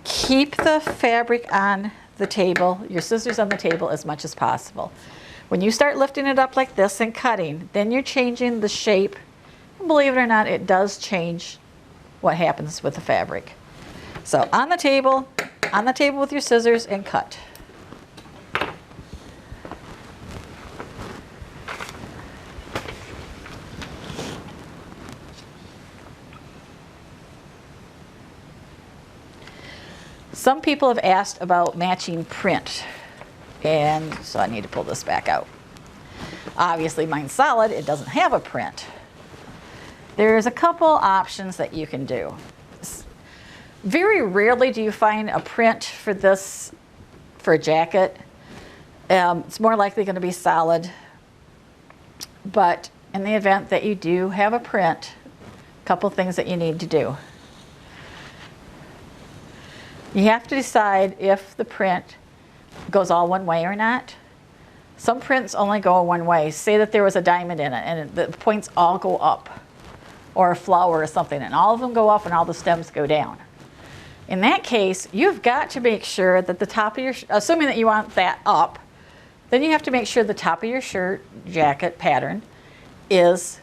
keep the fabric on the table, your scissors on the table as much as possible. When you start lifting it up like this and cutting, then you're changing the shape. Believe it or not, it does change what happens with the fabric. So on the table with your scissors and cut. Some people have asked about matching print, and so I need to pull this back out. Obviously mine's solid, it doesn't have a print. There's a couple options that you can do. Very rarely do you find a print for this, for a jacket. It's more likely going to be solid. But in the event that you do have a print, a couple things that you need to do. You have to decide if the print goes all one way or not. Some prints only go one way. Say that there was a diamond in it and the points all go up, or a flower or something, and all of them go up and all the stems go down. In that case, you've got to make sure that the top of your, assuming that you want that up, then you have to make sure the top of your shirt, jacket pattern is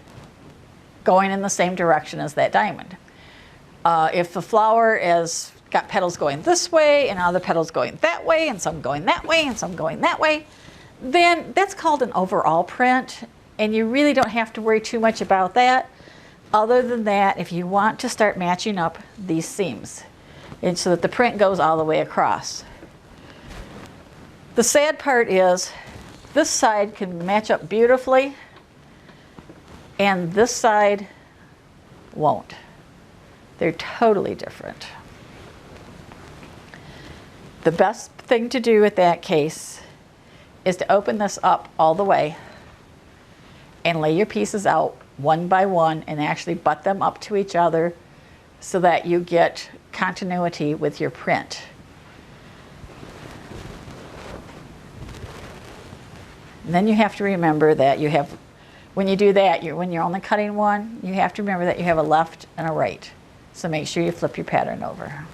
going in the same direction as that diamond. If the flower is got petals going this way and other petals going that way and some going that way and some going that way, then that's called an overall print, and you really don't have to worry too much about that. Other than that, if you want to start matching up these seams, and so that the print goes all the way across. The sad part is this side can match up beautifully and this side won't. They're totally different. The best thing to do at that case is to open this up all the way and lay your pieces out one by one and actually butt them up to each other so that you get continuity with your print. And then you have to remember that you have, when you do that, when you're only cutting one, you have to remember that you have a left and a right. So make sure you flip your pattern over.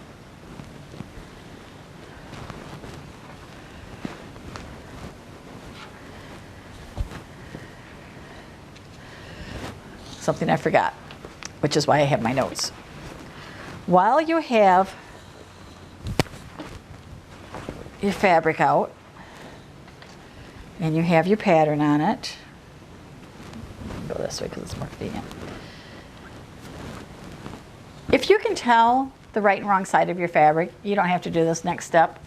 Something I forgot, which is why I have my notes. While you have your fabric out and you have your pattern on it, go this way because it's more convenient. If you can tell the right and wrong side of your fabric, you don't have to do this next step.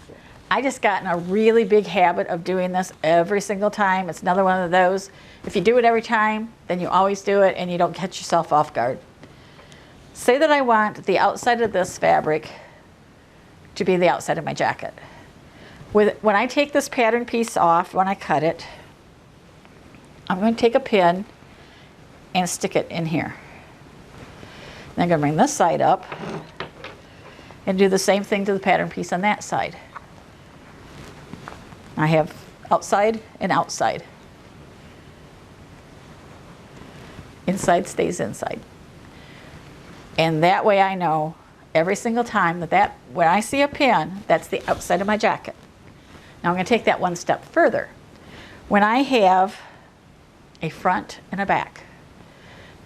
I just got in a really big habit of doing this every single time. It's another one of those. If you do it every time, then you always do it and you don't catch yourself off guard. Say that I want the outside of this fabric to be the outside of my jacket. When I take this pattern piece off, when I cut it, I'm going to take a pin and stick it in here. Then I'm going to bring this side up and do the same thing to the pattern piece on that side. I have outside and outside. Inside stays inside. And that way I know every single time that when I see a pin, that's the outside of my jacket. Now I'm going to take that one step further. When I have a front and a back,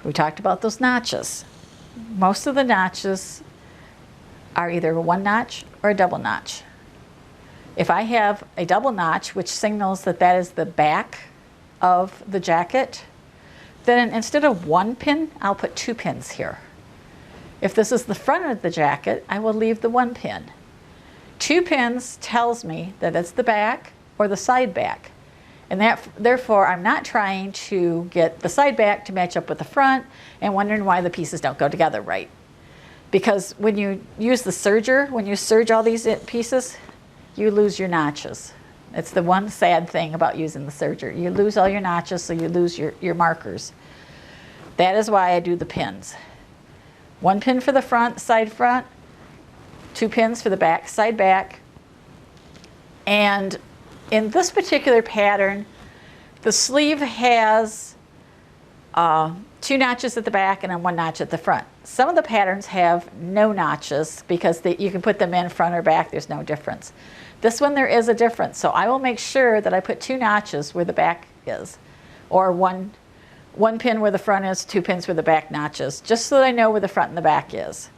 we talked about those notches. Most of the notches are either a one notch or a double notch. If I have a double notch, which signals that that is the back of the jacket, then instead of one pin, I'll put two pins here. If this is the front of the jacket, I will leave the one pin. Two pins tells me that it's the back or the side back. And therefore, I'm not trying to get the side back to match up with the front and wondering why the pieces don't go together right. Because when you use the serger, when you serge all these pieces, you lose your notches. It's the one sad thing about using the serger. You lose all your notches, so you lose your markers. That is why I do the pins. One pin for the front, side front, two pins for the back, side back. And in this particular pattern, the sleeve has two notches at the back and then one notch at the front. Some of the patterns have no notches because you can put them in front or back, there's no difference. This one there is a difference, so I will make sure that I put two notches where the back is, or one pin where the front is, two pins where the back notches, just so that I know where the front and the back is.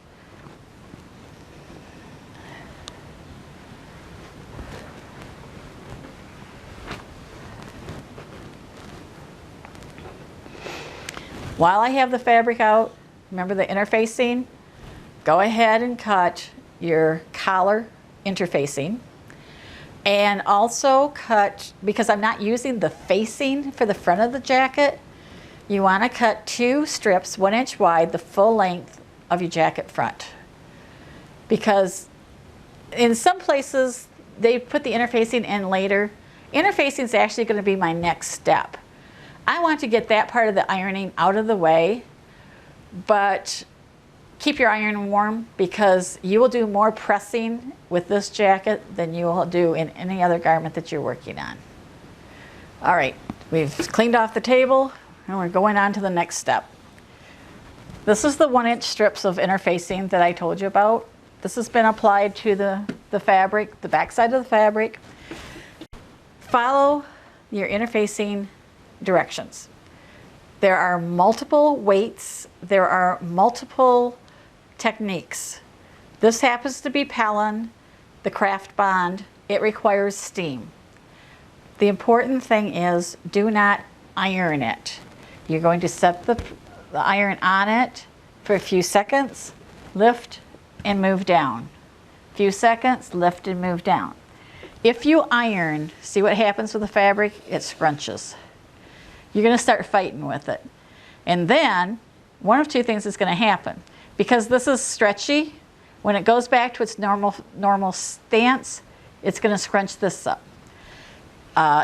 While I have the fabric out, remember the interfacing? Go ahead and cut your collar interfacing. And also cut, because I'm not using the facing for the front of the jacket, you want to cut two strips 1 inch wide, the full length of your jacket front. because in some places they put the interfacing in later. Interfacing is actually going to be my next step. I want to get that part of the ironing out of the way, but keep your iron warm because you will do more pressing with this jacket than you will do in any other garment that you're working on. All right, we've cleaned off the table and we're going on to the next step. This is the 1-inch strips of interfacing that I told you about. This has been applied to the fabric, the back side of the fabric. Follow your interfacing directions. There are multiple weights, there are multiple techniques. This happens to be Pellon, the craft bond. It requires steam. The important thing is do not iron it. You're going to set the iron on it for a few seconds, lift and move down. A few seconds, lift and move down. If you iron, see what happens with the fabric? It scrunches. You're going to start fighting with it. And then one of two things is going to happen. Because this is stretchy, when it goes back to its normal stance, it's going to scrunch this up.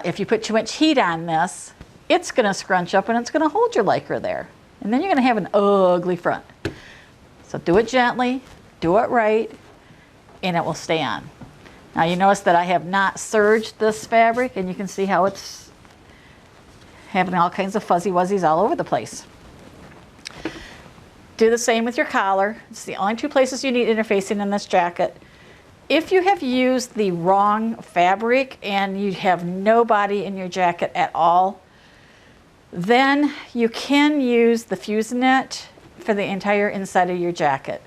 If you put too much heat on this, it's going to scrunch up and it's going to hold your lycra there. And then you're going to have an ugly front. So do it gently, do it right, and it will stay on. Now you notice that I have not serged this fabric, and you can see how it's having all kinds of fuzzy wuzzies all over the place. Do the same with your collar. It's the only two places you need interfacing in this jacket. If you have used the wrong fabric and you have no body in your jacket at all, then you can use the Fusinet for the entire inside of your jacket.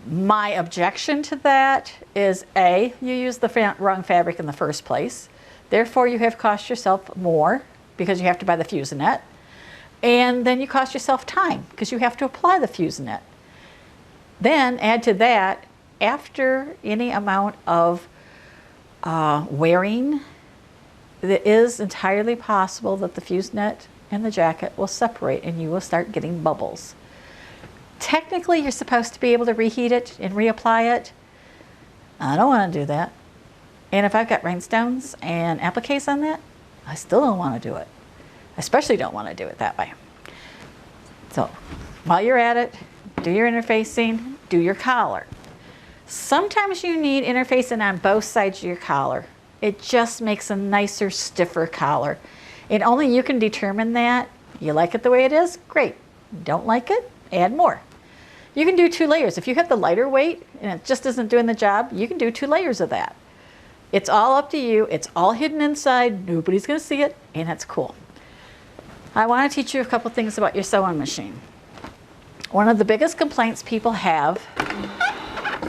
My objection to that is A, you used the wrong fabric in the first place. Therefore, you have cost yourself more because you have to buy the Fusinet. And then you cost yourself time because you have to apply the Fusinet. Then add to that, after any amount of wearing, it is entirely possible that the Fusinet and the jacket will separate and you will start getting bubbles. Technically, you're supposed to be able to reheat it and reapply it. I don't want to do that. And if I've got rhinestones and appliques on that, I still don't want to do it. I especially don't want to do it that way. So while you're at it, do your interfacing, do your collar. Sometimes you need interfacing on both sides of your collar. It just makes a nicer, stiffer collar. And only you can determine that. You like it the way it is? Great. Don't like it? Add more. You can do 2 layers. If you have the lighter weight and it just isn't doing the job, you can do 2 layers of that. It's all up to you. It's all hidden inside. Nobody's going to see it, and it's cool. I want to teach you a couple things about your sewing machine. One of the biggest complaints people have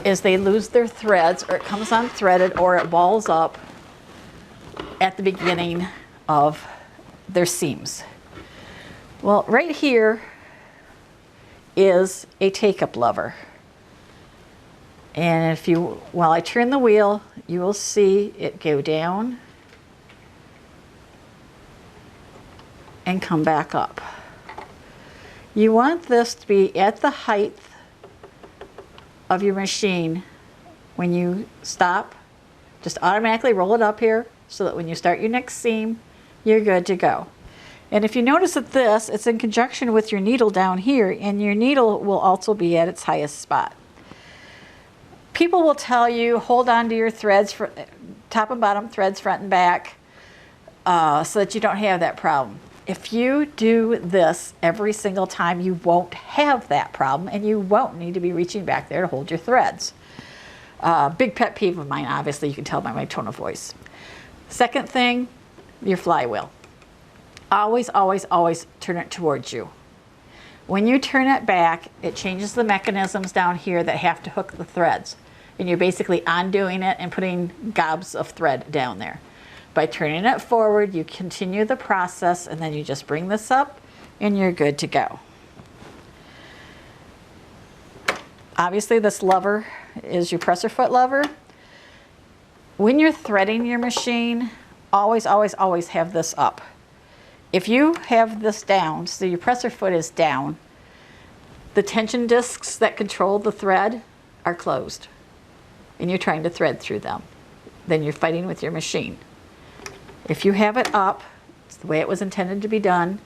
is they lose their threads, or it comes unthreaded, or it balls up at the beginning of their seams. Well, right here is a take-up lever. And if you, while I turn the wheel, you will see it go down and come back up. You want this to be at the height of your machine. When you stop, just automatically roll it up here so that when you start your next seam, you're good to go. And if you notice that this, it's in conjunction with your needle down here, and your needle will also be at its highest spot. People will tell you, hold on to your threads, for top and bottom threads, front and back, so that you don't have that problem. If you do this every single time, you won't have that problem, and you won't need to be reaching back there to hold your threads. Big pet peeve of mine, obviously, you can tell by my tone of voice. Second thing, your flywheel. Always, always, always turn it towards you. When you turn it back, it changes the mechanisms down here that have to hook the threads. And you're basically undoing it and putting gobs of thread down there. By turning it forward, you continue the process, and then you just bring this up and you're good to go. Obviously, this lever is your presser foot lever. When you're threading your machine, always, always, always have this up. If you have this down, so your presser foot is down, the tension discs that control the thread are closed and you're trying to thread through them, then you're fighting with your machine. If you have it up, it's the way it was intended to be done,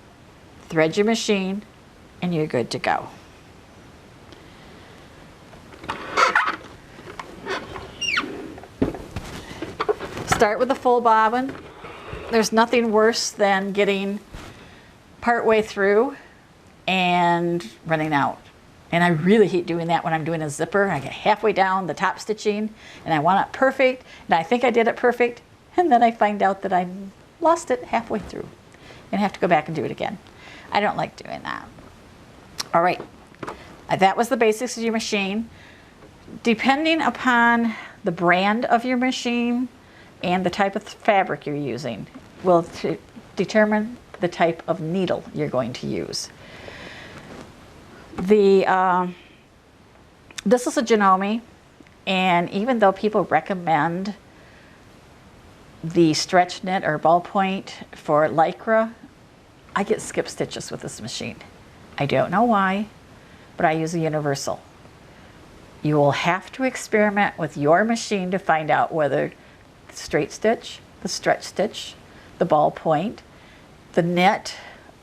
thread your machine, and you're good to go. Start with a full bobbin. There's nothing worse than getting partway through and running out. And I really hate doing that when I'm doing a zipper. I get halfway down the top stitching and I want it perfect, and I think I did it perfect, and then I find out that I lost it halfway through and have to go back and do it again. I don't like doing that. All right, that was the basics of your machine. Depending upon the brand of your machine and the type of fabric you're using will determine the type of needle you're going to use. This is a Janome, and even though people recommend the stretch knit or ballpoint for Lycra, I get skip stitches with this machine. I don't know why, but I use a universal. You will have to experiment with your machine to find out whether the straight stitch, the stretch stitch, the ballpoint, the knit,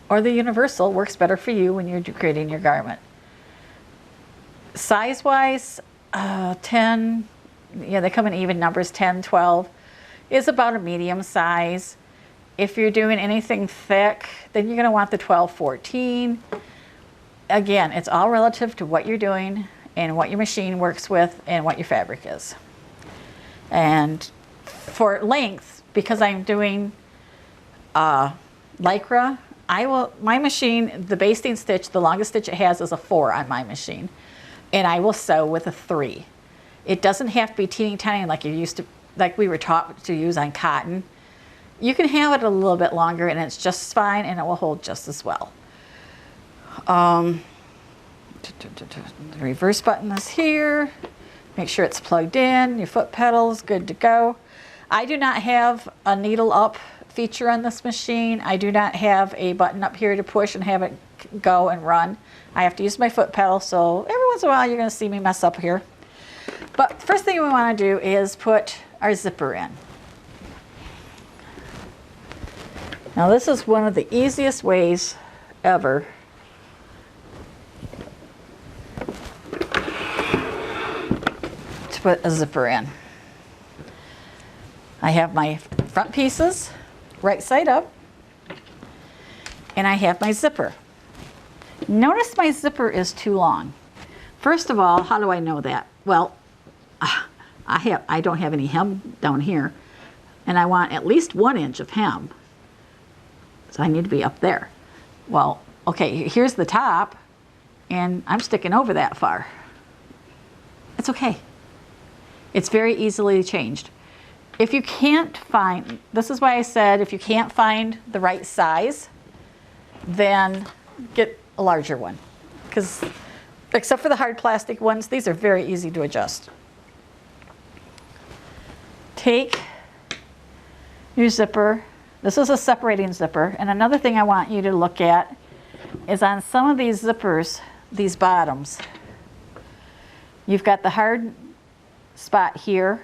or the universal works better for you when you're creating your garment. Size-wise, 10, they come in even numbers, 10, 12, is about a medium size. If you're doing anything thick, then you're going to want the 12, 14. Again, it's all relative to what you're doing and what your machine works with and what your fabric is. And for length, because I'm doing Lycra, my machine, the basting stitch, the longest stitch it has is a 4 on my machine, and I will sew with a 3. It doesn't have to be teeny tiny like we were taught to use on cotton. You can have it a little bit longer and it's just fine, and it will hold just as well. The reverse button is here. Make sure it's plugged in. Your foot pedal is good to go. I do not have a needle up feature on this machine. I do not have a button up here to push and have it go and run. I have to use my foot pedal, so every once in a while you're going to see me mess up here. But first thing we want to do is put our zipper in. Now this is one of the easiest ways ever to put a zipper in. I have my front pieces right side up, and I have my zipper. Notice my zipper is too long. First of all, how do I know that? Well, I don't have any hem down here, and I want at least 1 inch of hem. So I need to be up there. Well, okay, here's the top, and I'm sticking over that far. It's okay. It's very easily changed. If you can't find, this is why I said if you can't find the right size, then get a larger one. Because except for the hard plastic ones, these are very easy to adjust. Take your zipper. This is a separating zipper. And another thing I want you to look at is on some of these zippers, these bottoms, you've got the hard spot here.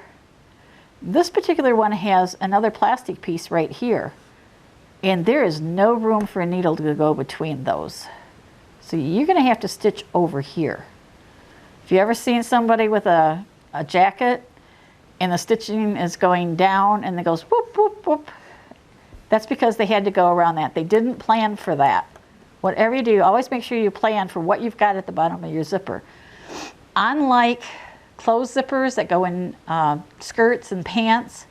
This particular one has another plastic piece right here, and there is no room for a needle to go between those. So you're going to have to stitch over here. If you ever seen somebody with a jacket and the stitching is going down and it goes whoop, whoop, whoop, that's because they had to go around that. They didn't plan for that. Whatever you do, always make sure you plan for what you've got at the bottom of your zipper. Unlike closed zippers that go in skirts and pants,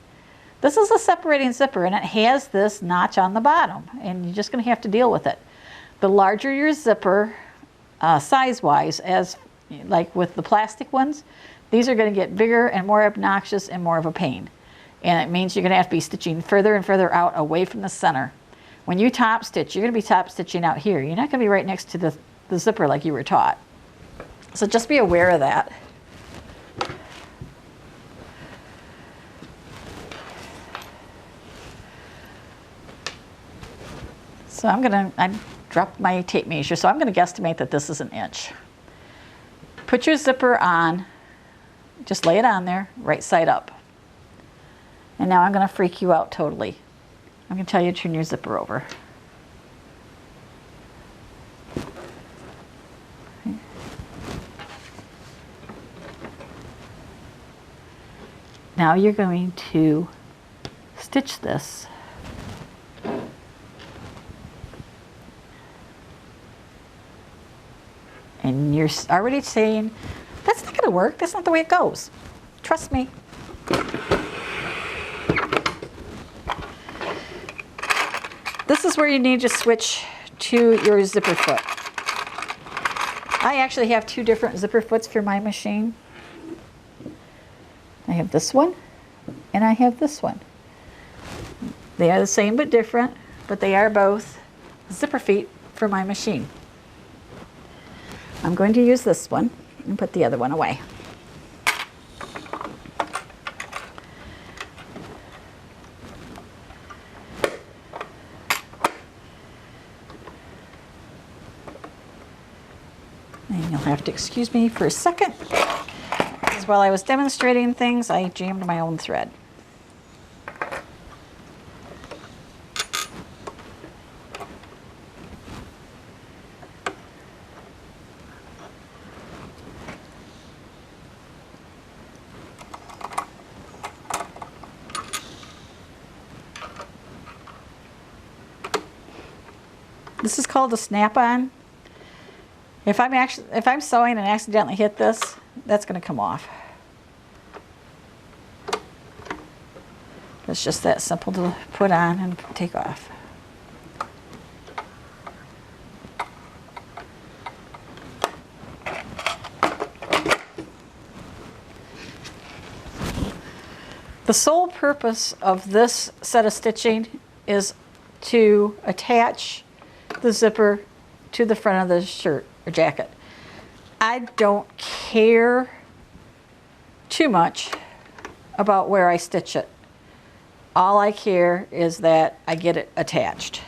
this is a separating zipper, and it has this notch on the bottom, and you're just going to have to deal with it. The larger your zipper, size-wise, as like with the plastic ones, these are going to get bigger and more obnoxious and more of a pain. And it means you're going to have to be stitching further and further out away from the center. When you top stitch, you're going to be top stitching out here. You're not going to be right next to the zipper like you were taught. So just be aware of that. So I dropped my tape measure, so I'm going to guesstimate that this is 1 inch. Put your zipper on Just lay it on there, right side up. And now I'm going to freak you out totally. I'm going to tell you to turn your zipper over. Now you're going to stitch this. And you're already saying, that's not going to work. That's not the way it goes. Trust me. This is where you need to switch to your zipper foot. I actually have two different zipper foots for my machine. I have this one and I have this one. They are the same but different, but they are both zipper feet for my machine. I'm going to use this one and put the other one away. And you'll have to excuse me for a second, because while I was demonstrating things, I jammed my own thread. This is called a snap-on. If I'm sewing and accidentally hit this, that's going to come off. It's just that simple to put on and take off. The sole purpose of this set of stitching is to attach the zipper to the front of the shirt or jacket. I don't care too much about where I stitch it. All I care is that I get it attached.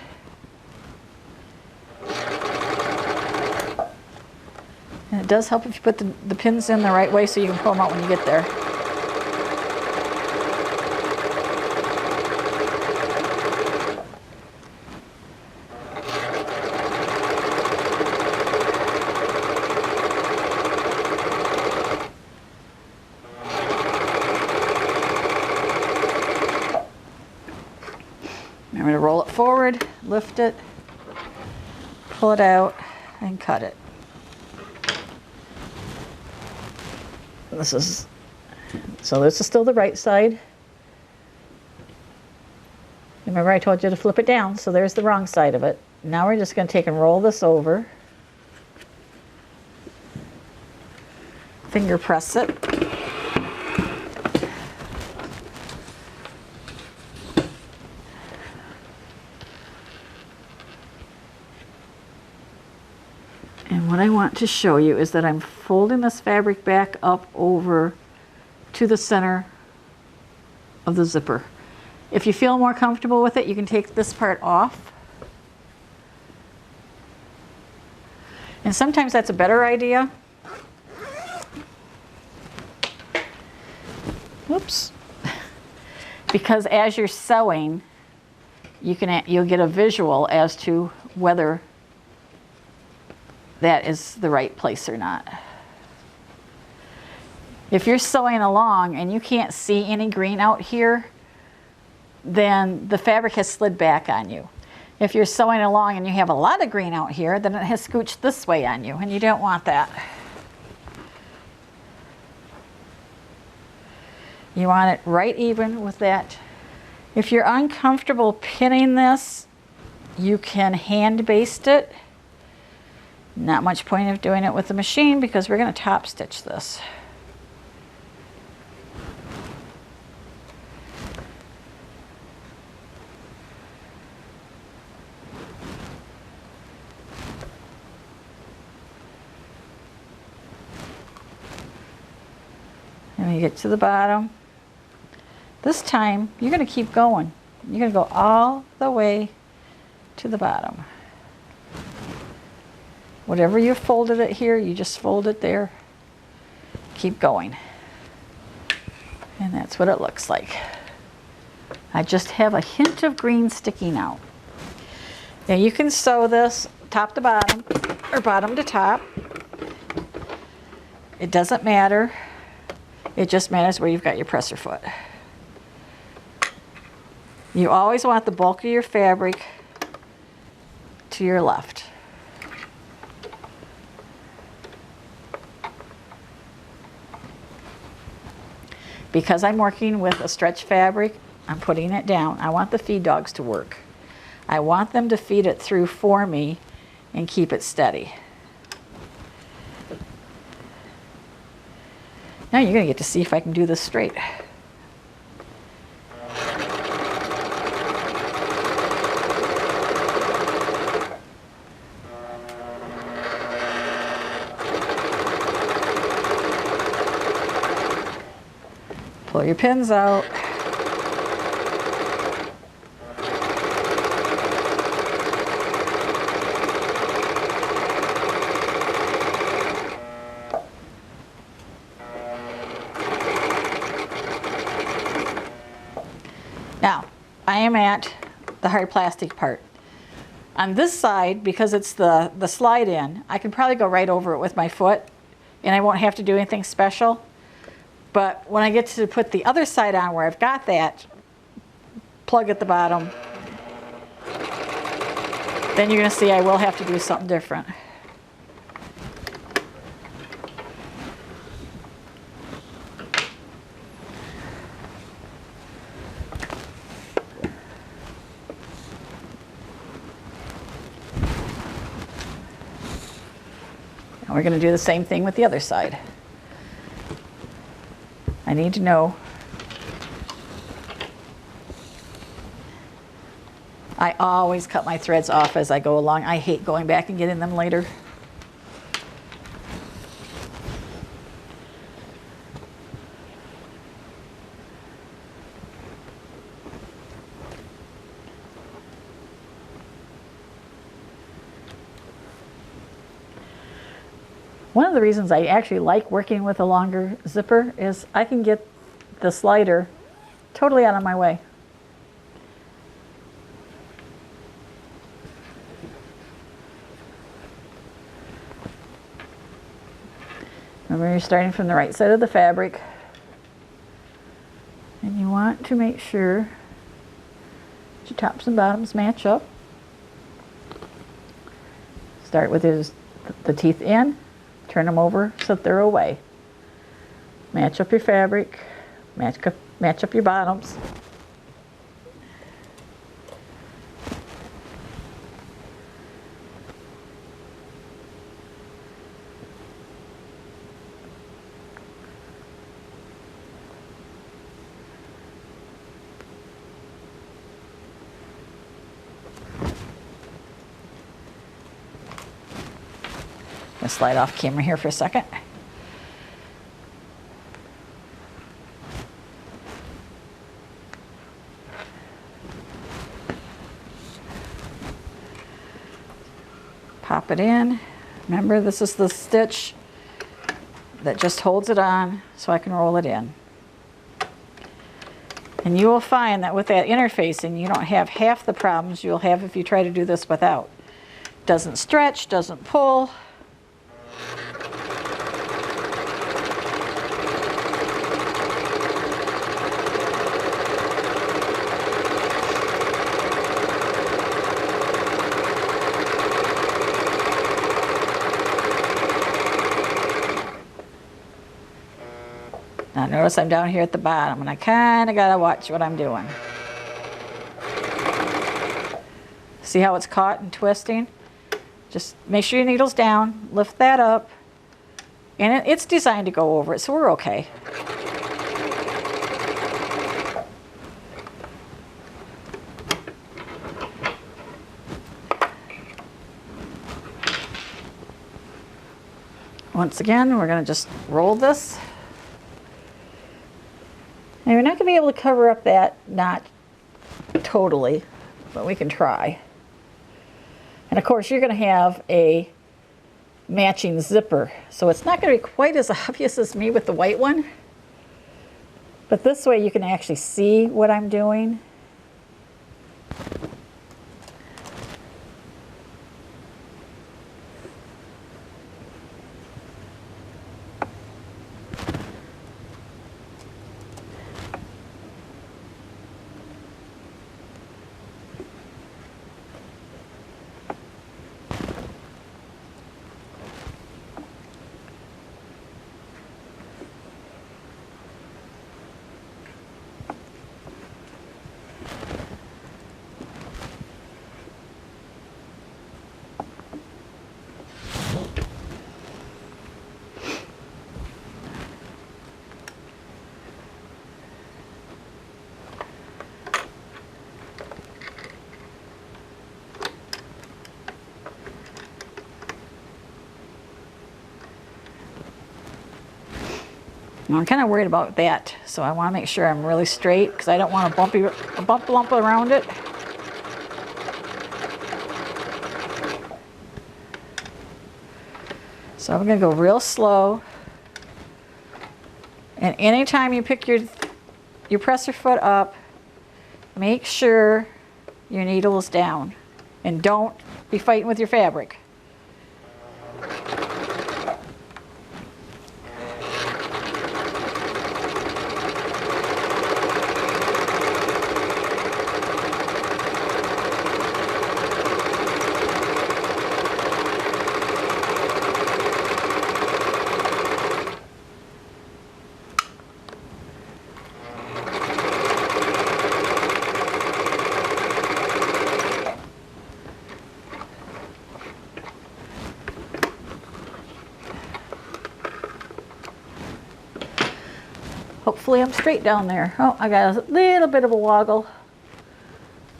And it does help if you put the pins in the right way so you can pull them out when you get there. Remember to roll it forward, lift it, pull it out, and cut it. This is still the right side. Remember I told you to flip it down, so there's the wrong side of it. Now we're just going to take and roll this over. Finger press it. And what I want to show you is that I'm folding this fabric back up over to the center of the zipper. If you feel more comfortable with it, you can take this part off. And sometimes that's a better idea. Oops. Because as you're sewing, you'll get a visual as to whether that is the right place or not. If you're sewing along and you can't see any green out here, then the fabric has slid back on you. If you're sewing along and you have a lot of green out here, then it has scooched this way on you, and you don't want that. You want it right even with that. If you're uncomfortable pinning this, you can hand baste it. Not much point of doing it with the machine because we're going to top stitch this. And when you get to the bottom, this time you're going to keep going. You're going to go all the way to the bottom. Whatever you folded it here, you just fold it there. Keep going. And that's what it looks like. I just have a hint of green sticking out. Now you can sew this top to bottom or bottom to top. It doesn't matter. It just matters where you've got your presser foot. You always want the bulk of your fabric to your left. Because I'm working with a stretch fabric, I'm putting it down. I want the feed dogs to work. I want them to feed it through for me and keep it steady. Now you're going to get to see if I can do this straight. Pull your pins out. Now, I am at the hard plastic part. On this side, because it's the slide in, I can probably go right over it with my foot and I won't have to do anything special. But when I get to put the other side on where I've got that plug at the bottom, then you're going to see I will have to do something different. And we're going to do the same thing with the other side. I need to know. I always cut my threads off as I go along. I hate going back and getting them later. One of the reasons I actually like working with a longer zipper is I can get the slider totally out of my way. Remember, you're starting from the right side of the fabric, and you want to make sure that your tops and bottoms match up. Start with the teeth in, turn them over so that they're away. Match up your fabric, match up your bottoms. I'm gonna slide off camera here for a second. Pop it in. Remember, this is the stitch that just holds it on so I can roll it in. And you will find that with that interfacing, you don't have half the problems you'll have if you try to do this without. Doesn't stretch, doesn't pull. Now notice I'm down here at the bottom and I kind of got to watch what I'm doing. See how it's caught and twisting? Just make sure your needle's down, lift that up, and it's designed to go over it, so we're okay. Once again, we're going to just roll this. Now, you're not going to be able to cover up that knot totally, but we can try. And of course, you're going to have a matching zipper, so it's not going to be quite as obvious as me with the white one, But this way you can actually see what I'm doing. I'm kind of worried about that, so I want to make sure I'm really straight because I don't want a bump lump around it. So I'm going to go real slow. And anytime you pick your presser foot up, make sure your needle is down and don't be fighting with your fabric. Hopefully I'm straight down there. Oh, I got a little bit of a woggle.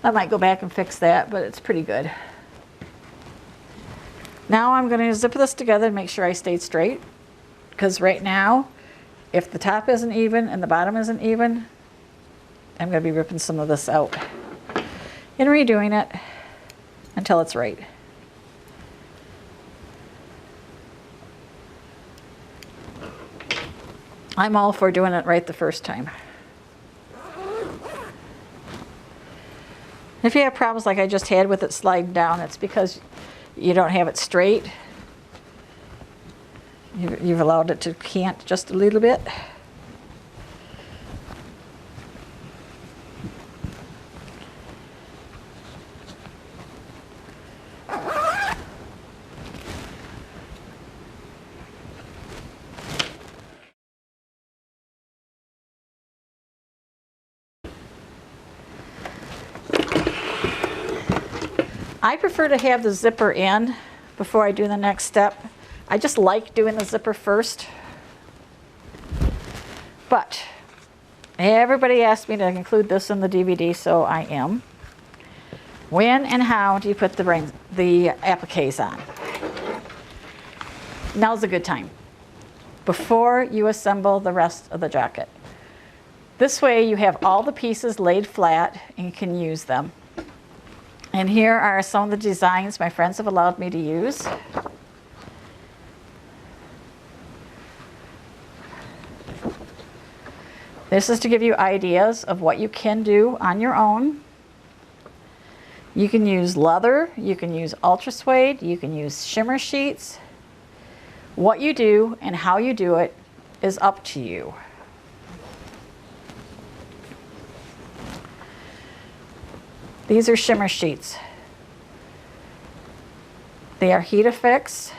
I might go back and fix that, but it's pretty good. Now I'm going to zip this together and make sure I stayed straight. Because right now, if the top isn't even and the bottom isn't even, I'm going to be ripping some of this out and redoing it until it's right. I'm all for doing it right the first time. If you have problems like I just had with it sliding down, it's because you don't have it straight. You've allowed it to cant just a little bit. I prefer to have the zipper in before I do the next step. I just like doing the zipper first. But everybody asked me to include this in the DVD, so I am. When and how do you put the appliques on? Now's a good time, before you assemble the rest of the jacket. This way you have all the pieces laid flat and you can use them. And here are some of the designs my friends have allowed me to use. This is to give you ideas of what you can do on your own. You can use leather, you can use ultra suede, you can use shimmer sheets. What you do and how you do it is up to you. These are shimmer sheets. They are heat affix.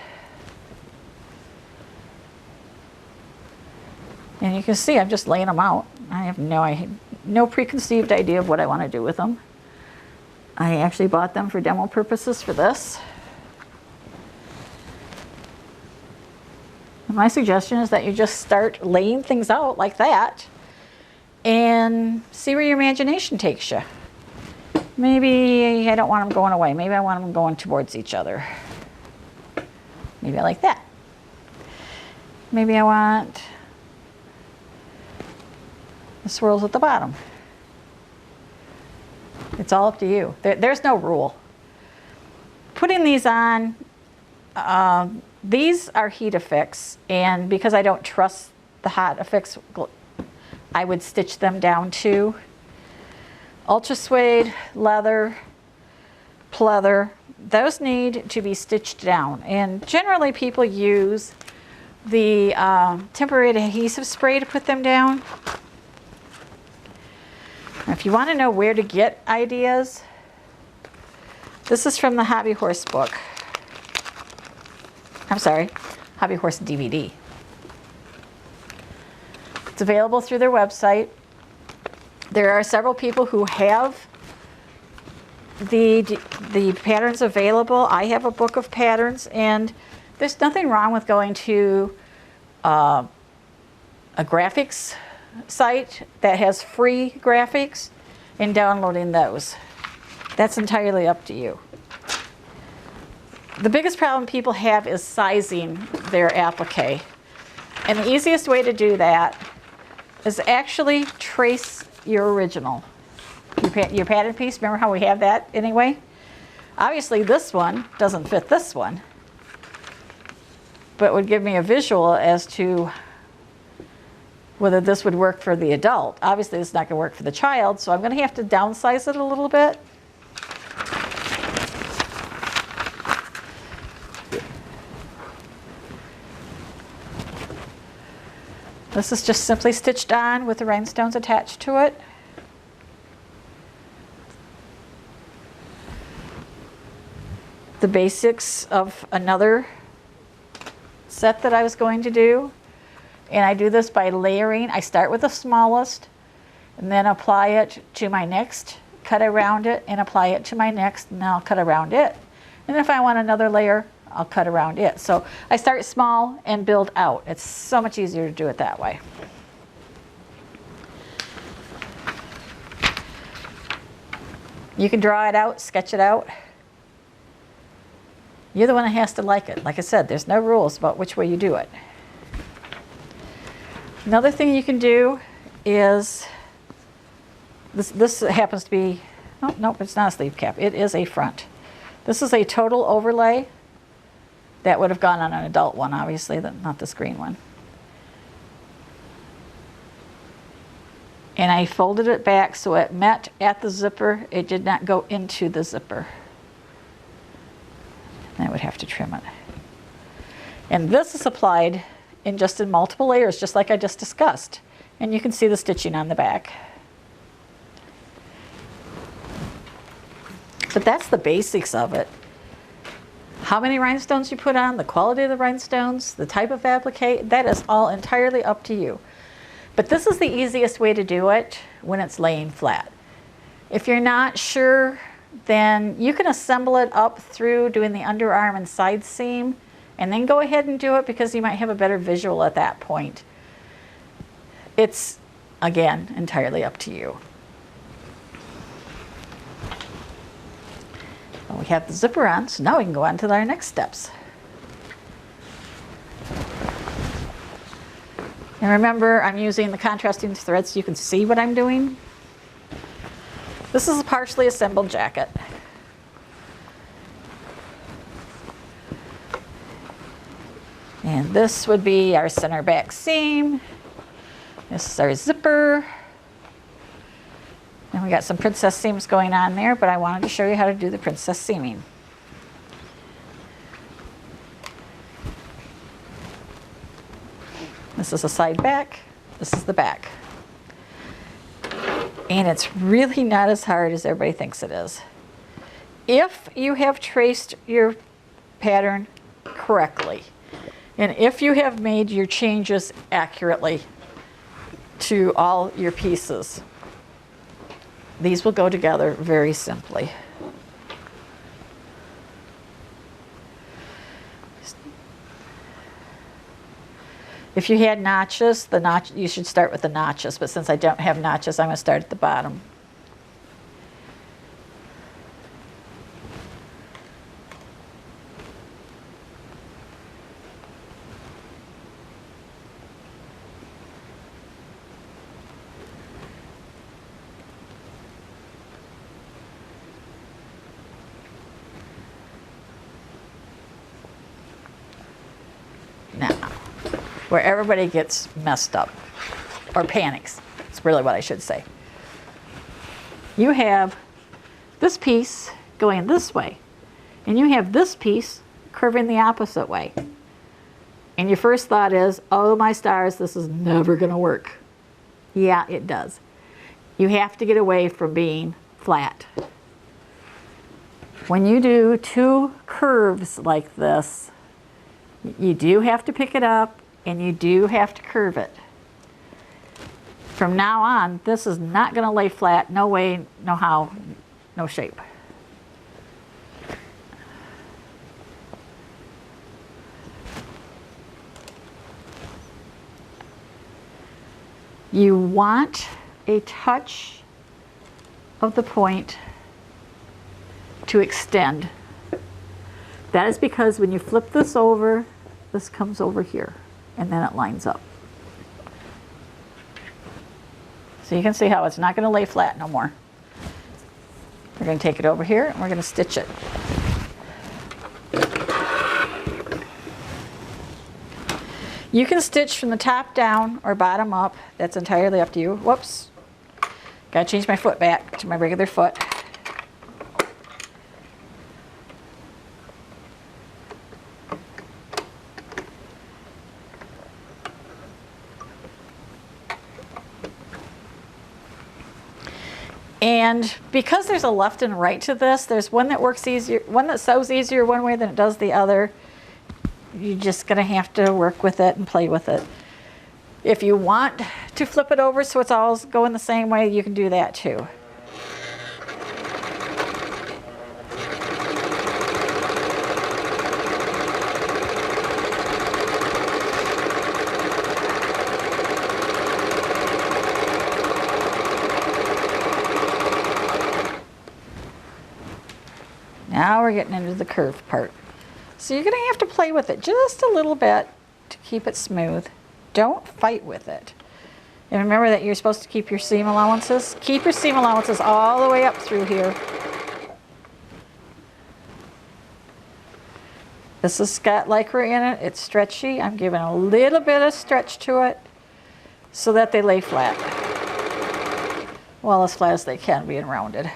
And you can see I'm just laying them out. I have no preconceived idea of what I want to do with them. I actually bought them for demo purposes for this. And my suggestion is that you just start laying things out like that and see where your imagination takes you. Maybe I don't want them going away. Maybe I want them going towards each other. Maybe I like that. Maybe I want the swirls at the bottom. It's all up to you. There's no rule. Putting these on, these are heat affix, and because I don't trust the hot affix I would stitch them down to. Ultra suede, leather, pleather, those need to be stitched down. And generally people use the temporary adhesive spray to put them down. Now, if you want to know where to get ideas, this is from the Hobby Horse book. I'm sorry, Hobby Horse DVD. It's available through their website. There are several people who have the patterns available. I have a book of patterns, and there's nothing wrong with going to a graphics site that has free graphics and downloading those. That's entirely up to you. The biggest problem people have is sizing their applique. And the easiest way to do that is actually trace your original. Your pattern piece, remember how we have that anyway? Obviously this one doesn't fit this one, but would give me a visual as to whether this would work for the adult. Obviously it's not going to work for the child, so I'm going to have to downsize it a little bit. This is just simply stitched on with the rhinestones attached to it. The basics of another set that I was going to do. And I do this by layering. I start with the smallest and then apply it to my next, cut around it, and apply it to my next, and I'll cut around it. And if I want another layer, I'll cut around it. So I start small and build out. It's so much easier to do it that way. You can draw it out, sketch it out. You're the one that has to like it. Like I said, there's no rules about which way you do it. Another thing you can do is, this happens to be, oh, nope, it's not a sleeve cap. It is a front. This is a total overlay. That would have gone on an adult one, obviously, not this green one. And I folded it back so it met at the zipper. It did not go into the zipper. I would have to trim it. And this is applied in multiple layers, just like I just discussed. And you can see the stitching on the back. But that's the basics of it. How many rhinestones you put on, the quality of the rhinestones, the type of applique, that is all entirely up to you. But this is the easiest way to do it when it's laying flat. If you're not sure, then you can assemble it up through doing the underarm and side seam, and then go ahead and do it because you might have a better visual at that point. It's, again, entirely up to you. Well, we have the zipper on, so now we can go on to our next steps. And remember, I'm using the contrasting threads so you can see what I'm doing. This is a partially assembled jacket. And this would be our center back seam. This is our zipper. And we got some princess seams going on there, but I wanted to show you how to do the princess seaming. This is the side back, this is the back. And it's really not as hard as everybody thinks it is. If you have traced your pattern correctly, and if you have made your changes accurately to all your pieces, these will go together very simply. If you had notches, you should start with the notches, but since I don't have notches, I'm going to start at the bottom. Now, where everybody gets messed up or panics. It's really what I should say. You have this piece going this way, and you have this piece curving the opposite way. And your first thought is, oh my stars, this is never gonna work. Yeah, it does. You have to get away from being flat. When you do two curves like this, you do have to pick it up and you do have to curve it. From now on, this is not gonna lay flat, no way, no how, no shape. You want a touch of the point to extend. That is because when you flip this over, this comes over here and then it lines up. So you can see how it's not going to lay flat no more. We're going to take it over here and we're going to stitch it. You can stitch from the top down or bottom up. That's entirely up to you. Whoops. Gotta change my foot back to my regular foot. And because there's a left and right to this, there's one that works easier, one that sews easier one way than it does the other. You're just gonna have to work with it and play with it. If you want to flip it over so it's all going the same way, you can do that too. Now we're getting into the curved part. So you're going to have to play with it just a little bit to keep it smooth. Don't fight with it. And remember that you're supposed to keep your seam allowances. Keep your seam allowances all the way up through here. This has got lycra in it. It's stretchy. I'm giving a little bit of stretch to it so that they lay flat. Well, as flat as they can, being rounded.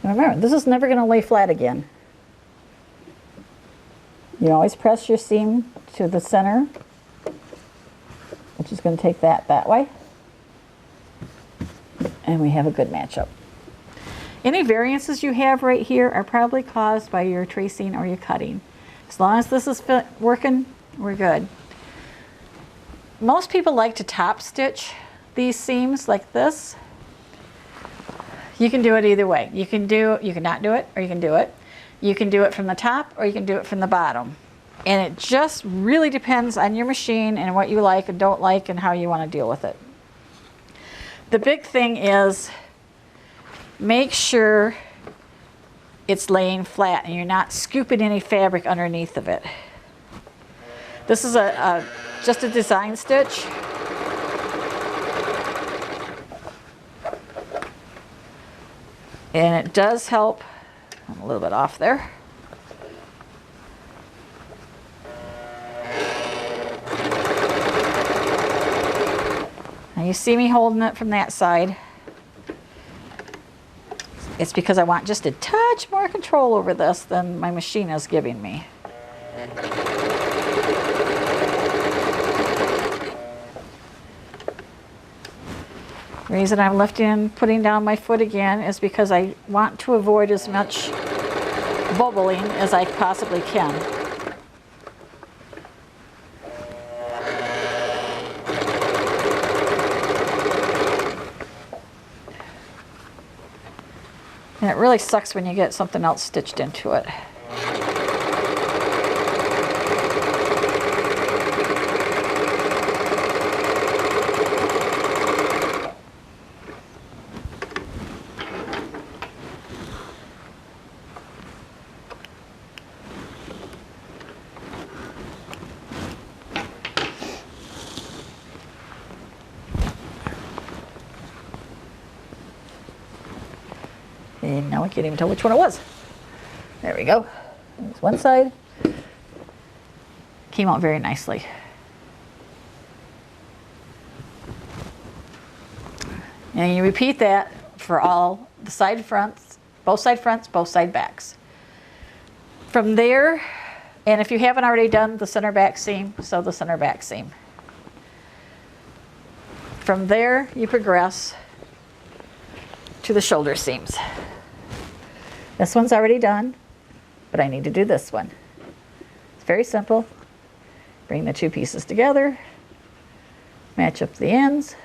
Remember, this is never going to lay flat again. You always press your seam to the center, which is going to take that way. And we have a good matchup. Any variances you have right here are probably caused by your tracing or your cutting. As long as this is working, we're good. Most people like to top stitch these seams like this. You can do it either way. You can not do it, or you can do it. You can do it from the top, or you can do it from the bottom. And it just really depends on your machine and what you like and don't like and how you want to deal with it. The big thing is make sure it's laying flat and you're not scooping any fabric underneath of it. This is just a design stitch. And it does help. I'm a little bit off there. Now you see me holding it from that side. It's because I want just a touch more control over this than my machine is giving me. The reason I'm lifting and putting down my foot again is because I want to avoid as much bubbling as I possibly can. And it really sucks when you get something else stitched into it. And now I can't even tell which one it was. There we go. There's one side. Came out very nicely. And you repeat that for all the side fronts, both side backs. From there, and if you haven't already done the center back seam, sew the center back seam. From there, you progress to the shoulder seams. This one's already done, but I need to do this one. It's very simple. Bring the two pieces together, match up the ends,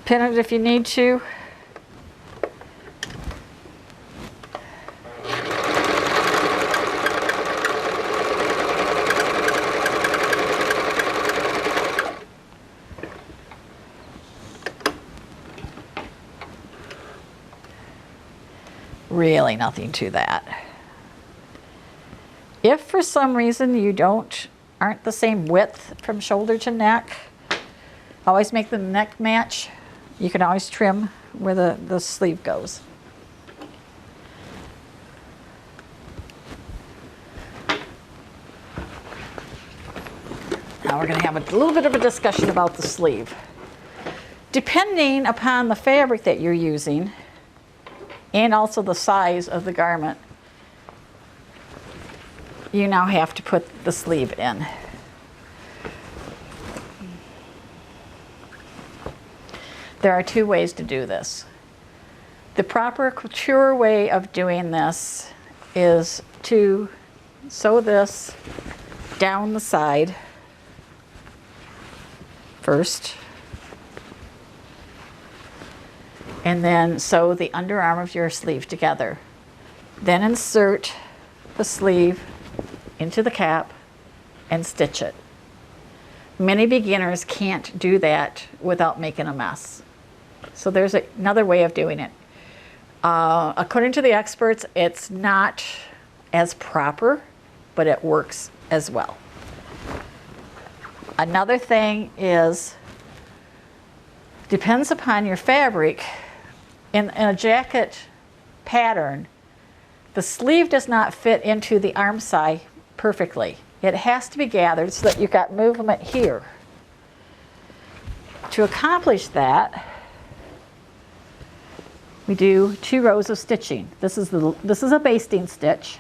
pin it if you need to. Really nothing to that. If for some reason you aren't the same width from shoulder to neck, always make the neck match. You can always trim where the sleeve goes. Now we're going to have a little bit of a discussion about the sleeve. Depending upon the fabric that you're using, and also the size of the garment, you now have to put the sleeve in. There are two ways to do this. The proper couture way of doing this is to sew this down the side first, and then sew the underarm of your sleeve together. Then insert the sleeve into the cap and stitch it. Many beginners can't do that without making a mess. So there's another way of doing it. According to the experts, it's not as proper, but it works as well. Another thing is, depends upon your fabric. In a jacket pattern, the sleeve does not fit into the arm side perfectly. It has to be gathered so that you've got movement here. To accomplish that, we do 2 rows of stitching. This is a basting stitch.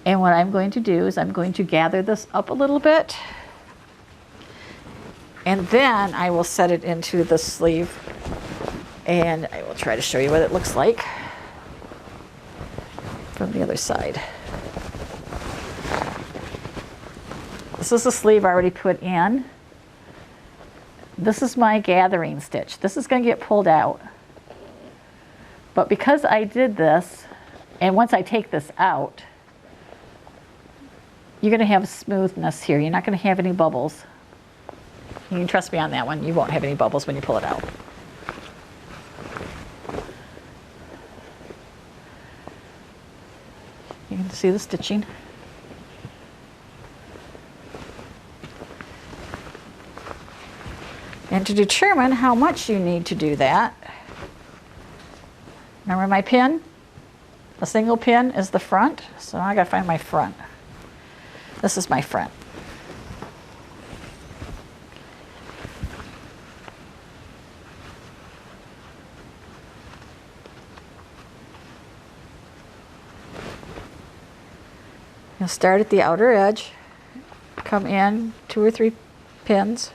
And what I'm going to do is I'm going to gather this up a little bit, and then I will set it into the sleeve. And I will try to show you what it looks like from the other side. This is the sleeve already put in. This is my gathering stitch. This is going to get pulled out. But because I did this, and once I take this out, you're going to have smoothness here. You're not going to have any bubbles. You can trust me on that one. You won't have any bubbles when you pull it out. You can see the stitching. And to determine how much you need to do that, remember my pin? A single pin is the front, so I gotta find my front. This is my front. You'll start at the outer edge, come in 2 or 3 pins,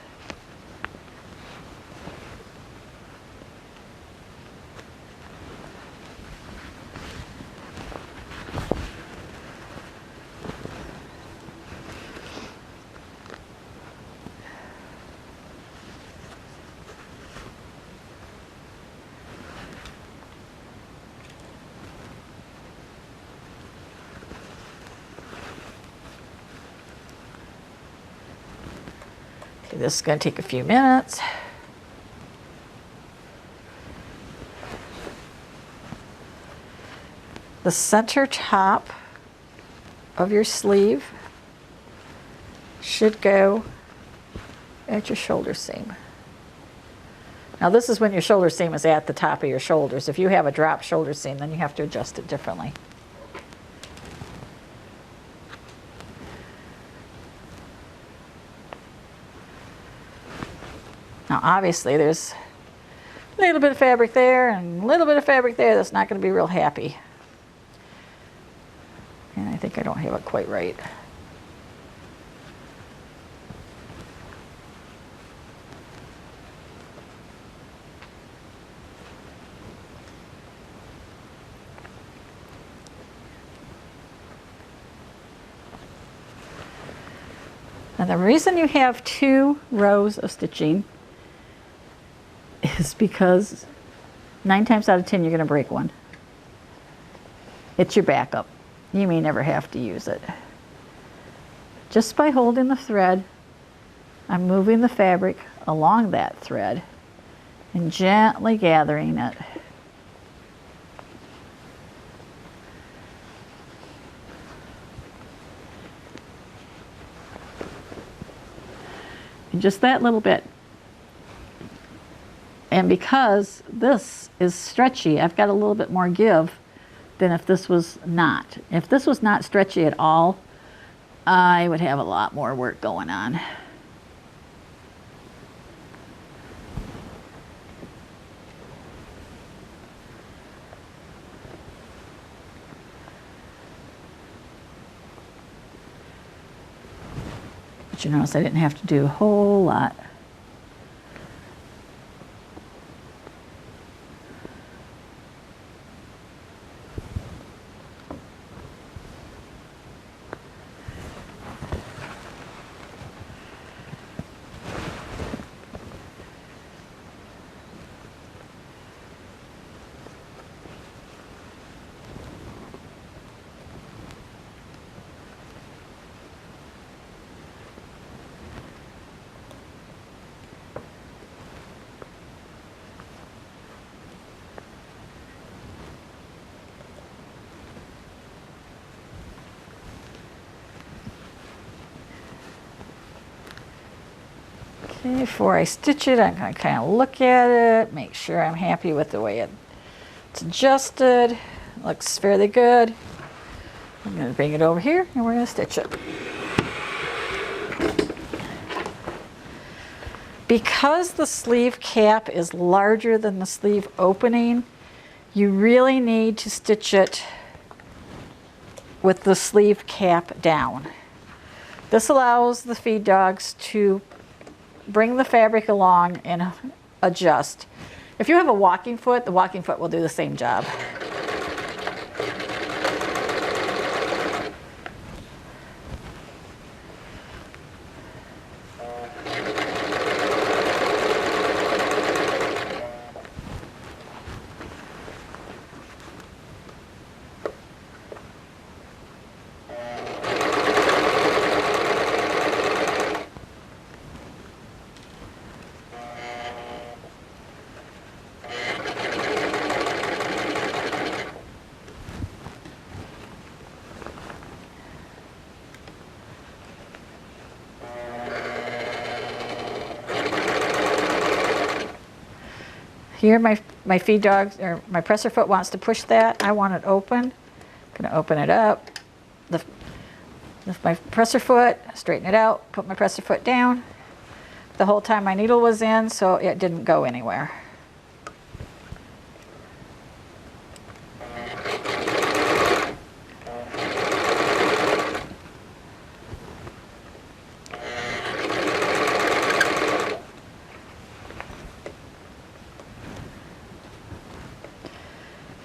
this is going to take a few minutes. The center top of your sleeve should go at your shoulder seam. Now this is when your shoulder seam is at the top of your shoulders. If you have a drop shoulder seam, then you have to adjust it differently. Now obviously there's a little bit of fabric there and a little bit of fabric there that's not going to be real happy. And I think I don't have it quite right. Now the reason you have 2 rows of stitching is because 9 times out of 10 you're going to break one. It's your backup. You may never have to use it. Just by holding the thread, I'm moving the fabric along that thread and gently gathering it. And just that little bit. And because this is stretchy, I've got a little bit more give than if this was not. If this was not stretchy at all, I would have a lot more work going on. But you notice I didn't have to do a whole lot. Okay, before I stitch it, I'm going to kind of look at it, make sure I'm happy with the way it's adjusted. Looks fairly good. I'm going to bring it over here and we're going to stitch it. Because the sleeve cap is larger than the sleeve opening, you really need to stitch it with the sleeve cap down. This allows the feed dogs to bring the fabric along and adjust. If you have a walking foot, the walking foot will do the same job. Here my feed dog, or my presser foot wants to push that. I want it open. I'm going to open it up. Lift my presser foot, straighten it out, put my presser foot down. The whole time my needle was in, so it didn't go anywhere.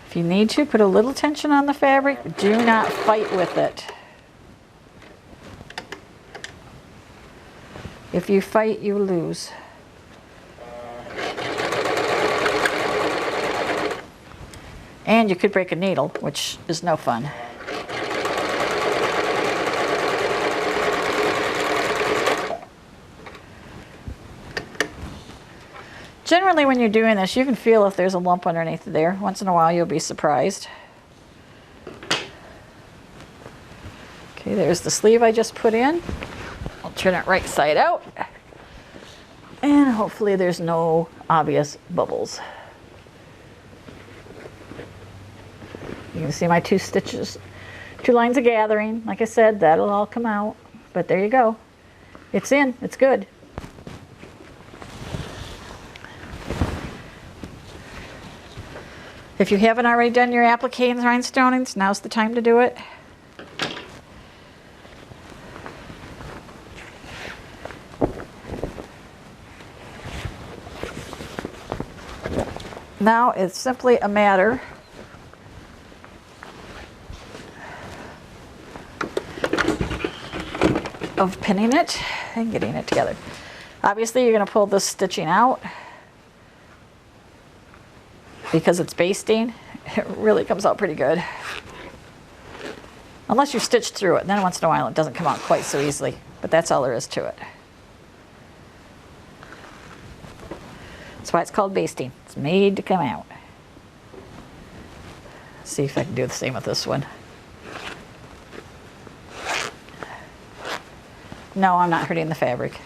If you need to, put a little tension on the fabric, but do not fight with it. If you fight, you lose. And you could break a needle, which is no fun. Generally, when you're doing this, you can feel if there's a lump underneath there. Once in a while, you'll be surprised. Okay, there's the sleeve I just put in. I'll turn it right side out. And hopefully there's no obvious bubbles. You can see my 2 stitches, 2 lines of gathering. Like I said, that'll all come out, but there you go. It's in, it's good. If you haven't already done your applique and rhinestonings, now's the time to do it. Now it's simply a matter of pinning it and getting it together. Obviously, you're going to pull this stitching out because it's basting. It really comes out pretty good. Unless you're stitched through it, then once in a while it doesn't come out quite so easily, but that's all there is to it. That's why it's called basting. It's made to come out. Let's see if I can do the same with this one. No, I'm not hurting the fabric,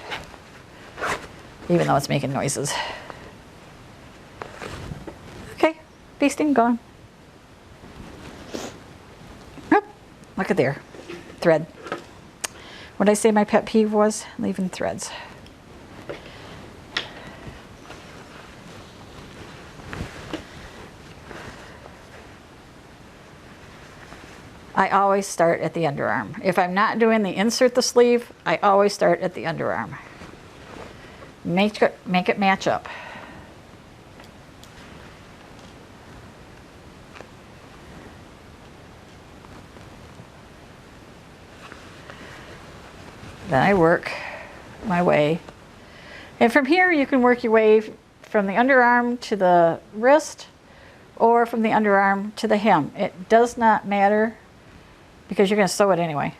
even though it's making noises. Okay, basting gone. Oh, look at there, thread. What did I say my pet peeve was? Leaving threads. I always start at the underarm. If I'm not doing the insert the sleeve, I always start at the underarm. Make it match up. Then I work my way. And from here you can work your way from the underarm to the wrist or from the underarm to the hem. It does not matter, because you're going to sew it anyway.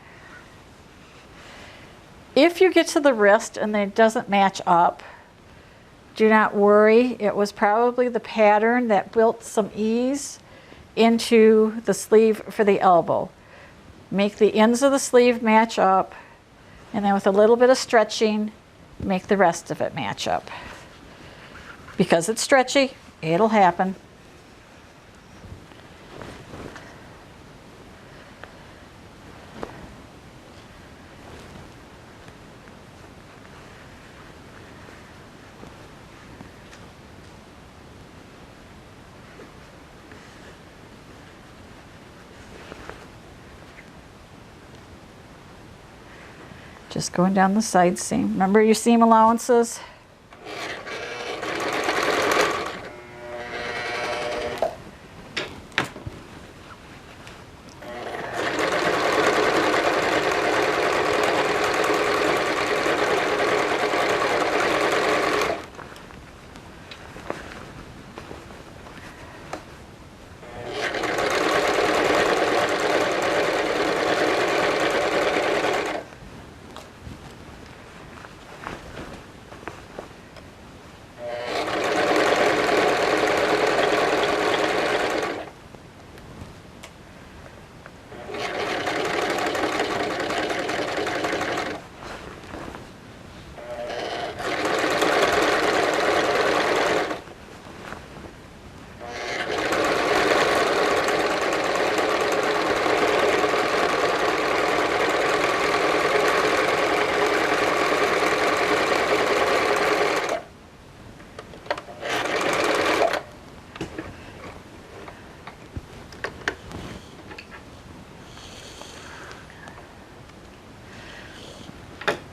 If you get to the wrist and it doesn't match up, do not worry. It was probably the pattern that built some ease into the sleeve for the elbow. Make the ends of the sleeve match up, and then with a little bit of stretching, make the rest of it match up. Because it's stretchy, it'll happen. Just going down the side seam. Remember your seam allowances?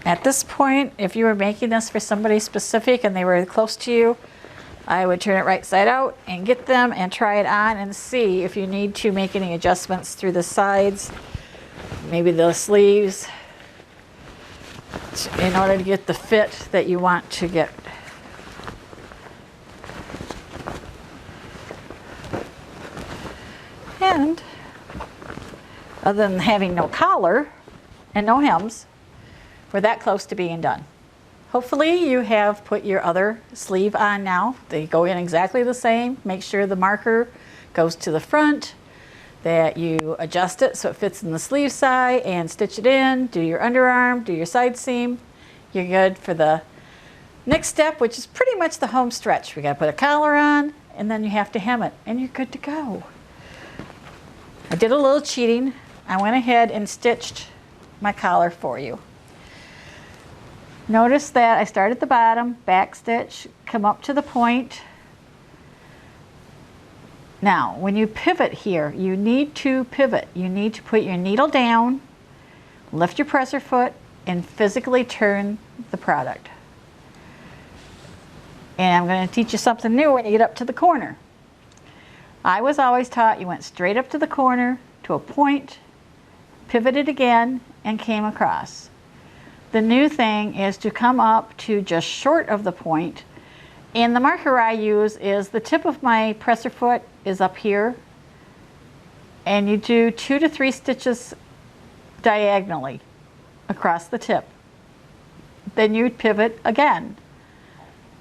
At this point, if you were making this for somebody specific and they were close to you, I would turn it right side out and get them and try it on and see if you need to make any adjustments through the sides, maybe the sleeves, in order to get the fit that you want to get. And other than having no collar and no hems, we're that close to being done. Hopefully you have put your other sleeve on now. They go in exactly the same. Make sure the marker goes to the front, that you adjust it so it fits in the sleeve side and stitch it in, do your underarm, do your side seam. You're good for the Next step, which is pretty much the home stretch, we got to put a collar on, and then you have to hem it, and you're good to go. I did a little cheating. I went ahead and stitched my collar for you. Notice that I start at the bottom, back stitch, come up to the point. Now, when you pivot here, you need to pivot. You need to put your needle down, lift your presser foot, and physically turn the product. And I'm going to teach you something new when you get up to the corner. I was always taught you went straight up to the corner, to a point, pivoted again, and came across. The new thing is to come up to just short of the point, and the marker I use is the tip of my presser foot is up here, and you do 2 to 3 stitches diagonally across the tip. Then you pivot again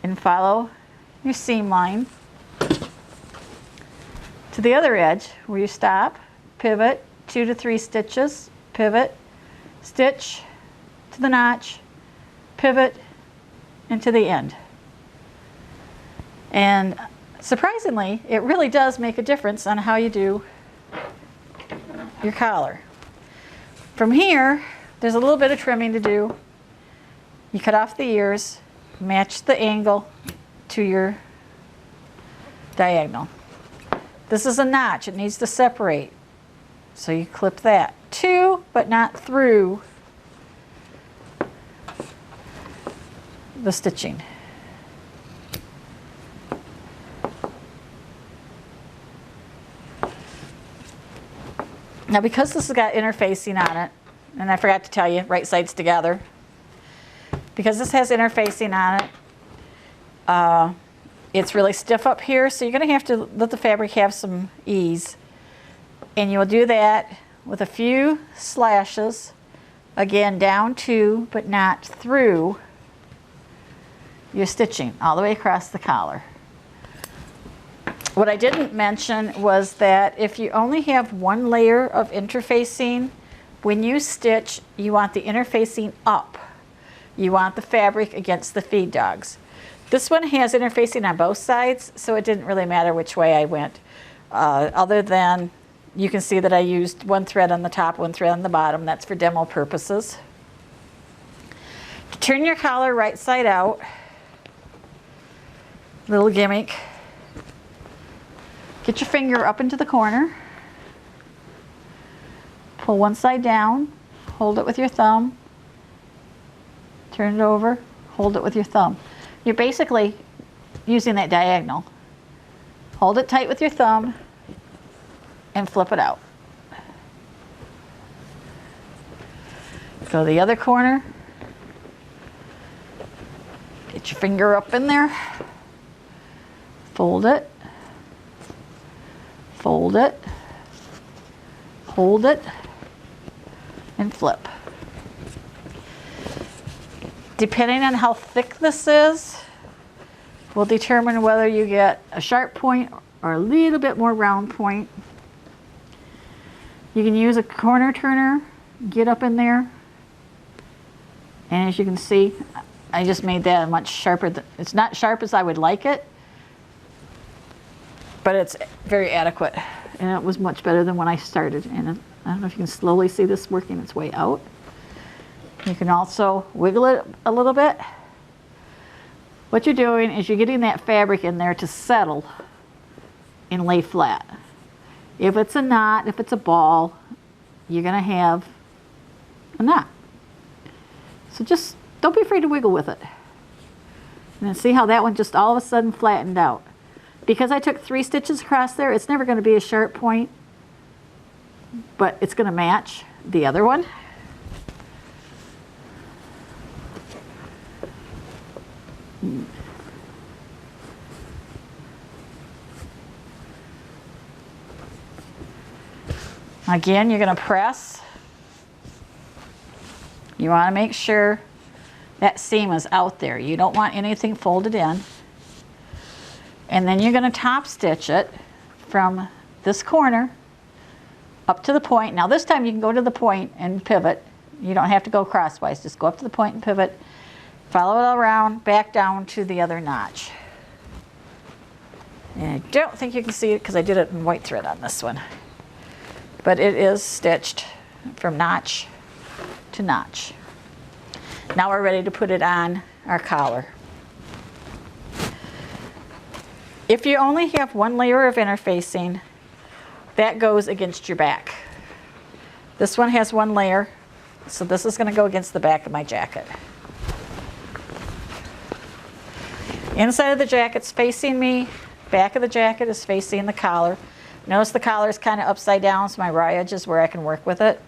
and follow your seam line to the other edge where you stop, pivot, 2 to 3 stitches, pivot, stitch to the notch, pivot, and to the end. And surprisingly, it really does make a difference on how you do your collar. From here, there's a little bit of trimming to do. You cut off the ears, match the angle to your diagonal. This is a notch, it needs to separate. So you clip that to, but not through the stitching. Now because this has got interfacing on it, and I forgot to tell you, right sides together, because this has interfacing on it, it's really stiff up here, so you're going to have to let the fabric have some ease. And you'll do that with a few slashes, again down to, but not through, your stitching all the way across the collar. What I didn't mention was that if you only have one layer of interfacing, when you stitch, you want the interfacing up. You want the fabric against the feed dogs. This one has interfacing on both sides, so it didn't really matter which way I went. Other than you can see that I used one thread on the top, one thread on the bottom. That's for demo purposes. Turn your collar right side out. Little gimmick. Get your finger up into the corner. Pull one side down. Hold it with your thumb. Turn it over. Hold it with your thumb. You're basically using that diagonal. Hold it tight with your thumb and flip it out. Go to the other corner. Get your finger up in there. Fold it. Fold it. Hold it. And flip. Depending on how thick this is, will determine whether you get a sharp point or a little bit more round point. You can use a corner turner, get up in there, and as you can see, I just made that much sharper. It's not sharp as I would like it, but it's very adequate, and it was much better than when I started. And I don't know if you can slowly see this working its way out. You can also wiggle it a little bit. What you're doing is you're getting that fabric in there to settle and lay flat. If it's a knot, if it's a ball, you're going to have a knot. So just don't be afraid to wiggle with it. And then see how that one just all of a sudden flattened out. Because I took 3 stitches across there, it's never going to be a sharp point, but it's going to match the other one. Again, you're going to press. You want to make sure that seam is out there. You don't want anything folded in. And then you're going to top stitch it from this corner up to the point. Now this time you can go to the point and pivot. You don't have to go crosswise. Just go up to the point and pivot. Follow it around, back down to the other notch. And I don't think you can see it because I did it in white thread on this one. But it is stitched from notch to notch. Now we're ready to put it on our collar. If you only have one layer of interfacing, that goes against your back. This one has one layer, so this is going to go against the back of my jacket. Inside of the jacket's facing me, back of the jacket is facing the collar. Notice the collar is kind of upside down, so my raw edge is where I can work with it.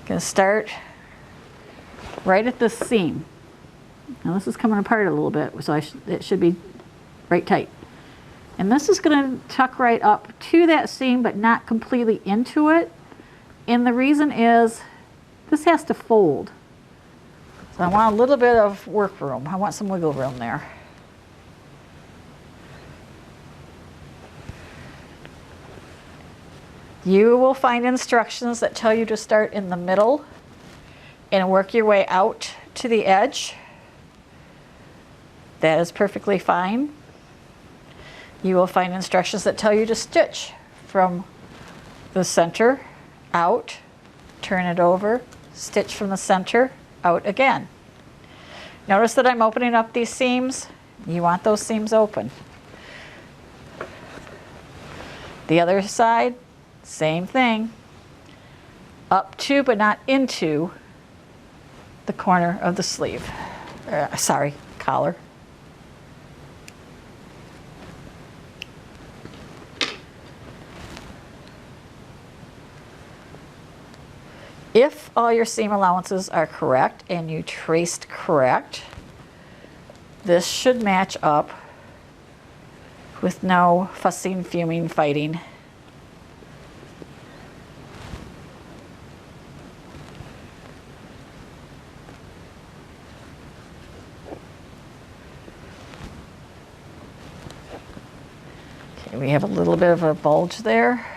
Going to start right at the seam. Now this is coming apart a little bit, so it should be right tight. And this is going to tuck right up to that seam, but not completely into it. And the reason is this has to fold. So I want a little bit of work room. I want some wiggle room there. You will find instructions that tell you to start in the middle and work your way out to the edge. That is perfectly fine. You will find instructions that tell you to stitch from the center out, turn it over, stitch from the center out again. Notice that I'm opening up these seams. You want those seams open. The other side, same thing. Up to but not into the corner of the sleeve. Collar. If all your seam allowances are correct and you traced correct, this should match up with no fussing, fuming, fighting. Okay, we have a little bit of a bulge there.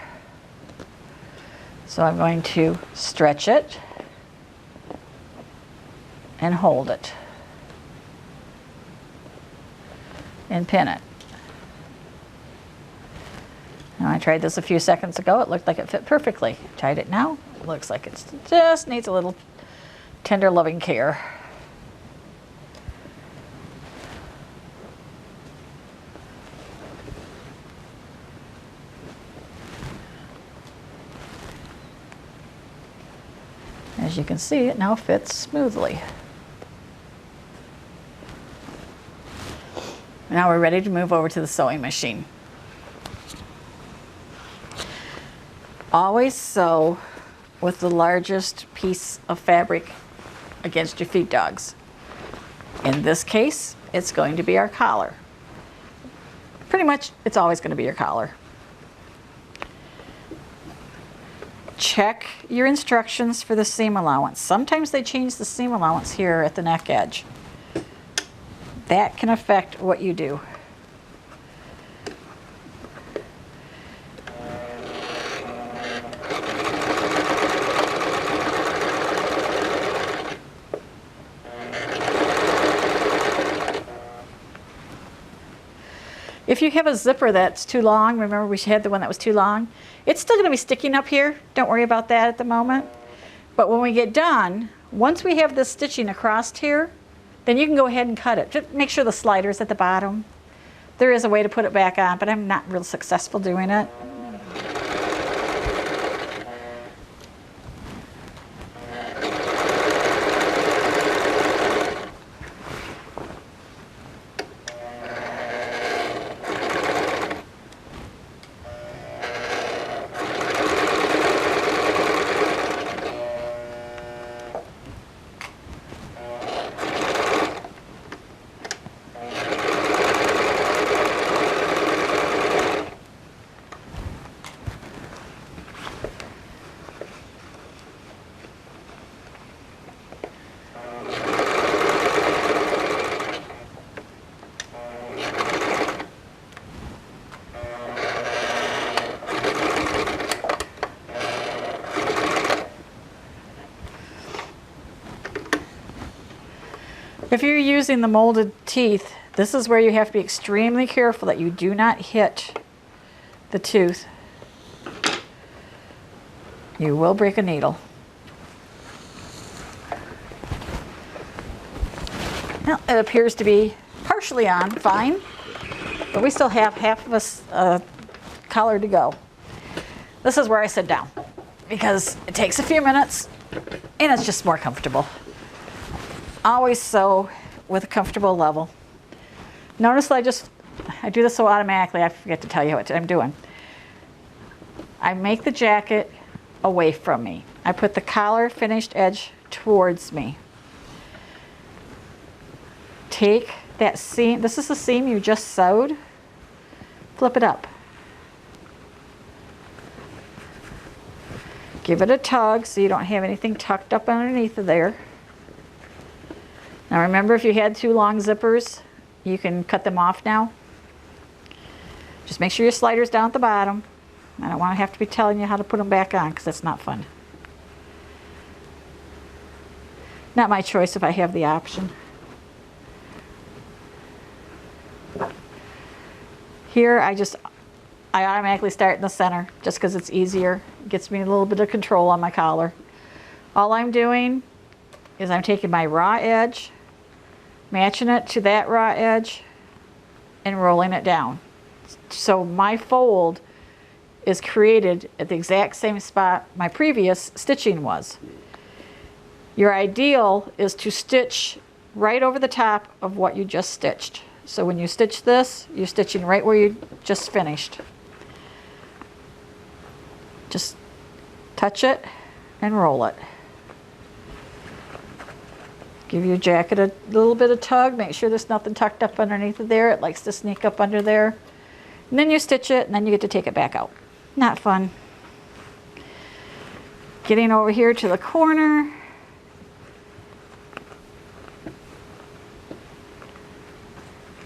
So I'm going to stretch it and hold it and pin it. Now I tried this a few seconds ago. It looked like it fit perfectly. Tried it now. It looks like it just needs a little tender loving care. As you can see, it now fits smoothly. Now we're ready to move over to the sewing machine. Always sew with the largest piece of fabric against your feed dogs. In this case, it's going to be our collar. Pretty much, it's always going to be your collar. Check your instructions for the seam allowance. Sometimes they change the seam allowance here at the neck edge. That can affect what you do. If you have a zipper that's too long, remember we had the one that was too long, it's still going to be sticking up here. Don't worry about that at the moment. But when we get done, once we have this stitching across here, then you can go ahead and cut it. Just make sure the slider's at the bottom. There is a way to put it back on, but I'm not real successful doing it. If you're using the molded teeth, this is where you have to be extremely careful that you do not hit the tooth. You will break a needle. Well, it appears to be partially on, fine, but we still have half of a collar to go. This is where I sit down because it takes a few minutes and it's just more comfortable. Always sew with a comfortable level. Notice that I do this so automatically, I forget to tell you what I'm doing. I make the jacket away from me. I put the collar finished edge towards me. Take that seam, this is the seam you just sewed, flip it up. Give it a tug so you don't have anything tucked up underneath of there. Now remember, if you had too long zippers, you can cut them off now. Just make sure your slider's down at the bottom. I don't want to have to be telling you how to put them back on because that's not fun. Not my choice if I have the option. Here I automatically start in the center just because it's easier. It gets me a little bit of control on my collar. All I'm doing is I'm taking my raw edge, matching it to that raw edge, and rolling it down. So my fold is created at the exact same spot my previous stitching was. Your ideal is to stitch right over the top of what you just stitched. So when you stitch this, you're stitching right where you just finished. Just touch it and roll it. Give your jacket a little bit of tug. Make sure there's nothing tucked up underneath of there. It likes to sneak up under there. And then you stitch it, and then you get to take it back out. Not fun. Getting over here to the corner.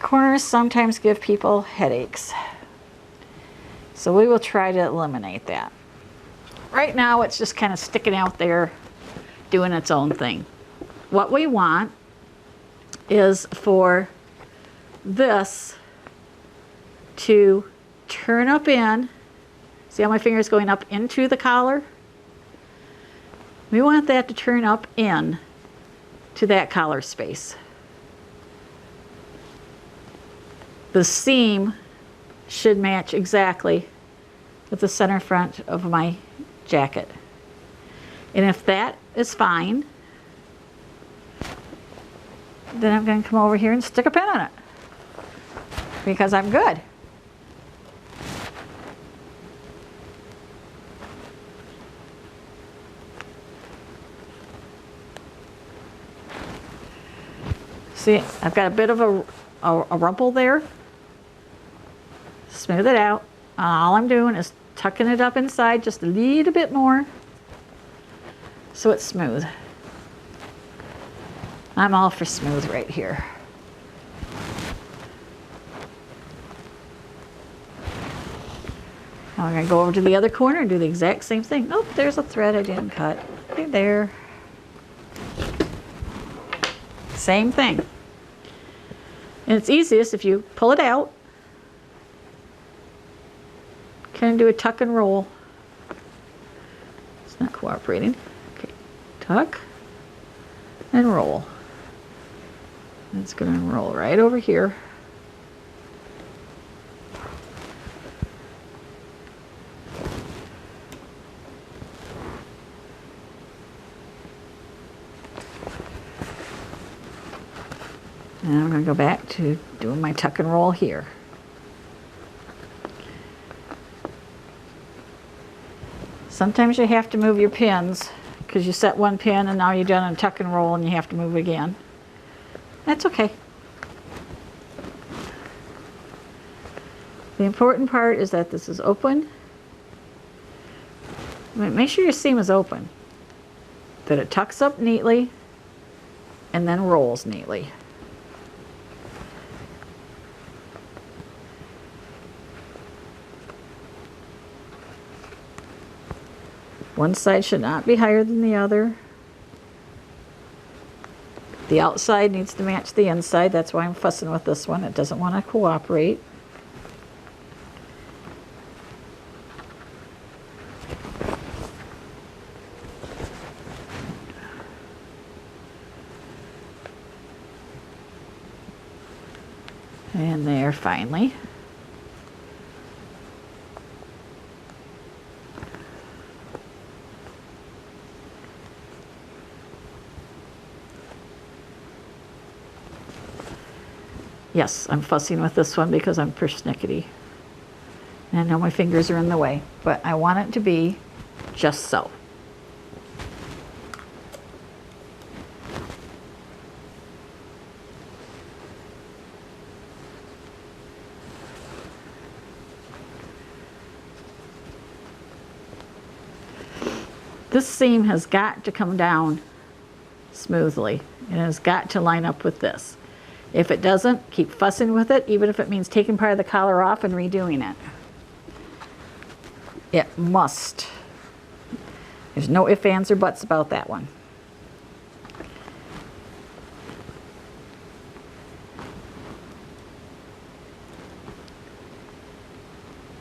Corners sometimes give people headaches. So we will try to eliminate that. Right now it's just kind of sticking out there, doing its own thing. What we want is for this to turn up in. See how my finger is going up into the collar? We want that to turn up in to that collar space. The seam should match exactly with the center front of my jacket. And if that is fine, then I'm going to come over here and stick a pin on it because I'm good. See, I've got a bit of a rumple there. Smooth it out. All I'm doing is tucking it up inside just a little bit more so it's smooth. I'm all for smooth right here. Now I'm going to go over to the other corner and do the exact same thing. Oh, there's a thread I didn't cut. Okay, there. Same thing. And it's easiest if you pull it out, kind of do a tuck and roll. It's not cooperating. Okay, tuck and roll. It's going to roll right over here. And I'm going to go back to doing my tuck and roll here. Sometimes you have to move your pins because you set one pin and now you're done a tuck and roll and you have to move it again. That's okay. The important part is that this is open. Make sure your seam is open, that it tucks up neatly and then rolls neatly. One side should not be higher than the other. The outside needs to match the inside. That's why I'm fussing with this one. It doesn't want to cooperate. And there, finally. Yes, I'm fussing with this one because I'm persnickety. And I know my fingers are in the way, but I want it to be just so. This seam has got to come down smoothly. It has got to line up with this. If it doesn't, keep fussing with it, even if it means taking part of the collar off and redoing it. It must. There's no ifs, ands, or buts about that one.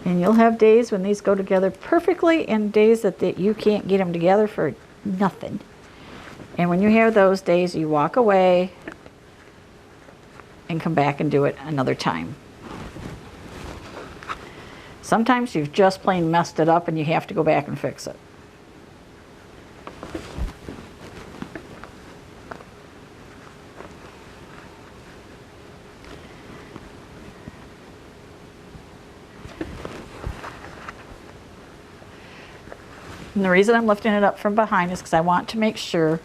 And you'll have days when these go together perfectly and days that you can't get them together for nothing. And when you have those days, you walk away and come back and do it another time. Sometimes you've just plain messed it up and you have to go back and fix it. And the reason I'm lifting it up from behind is because I want to make sure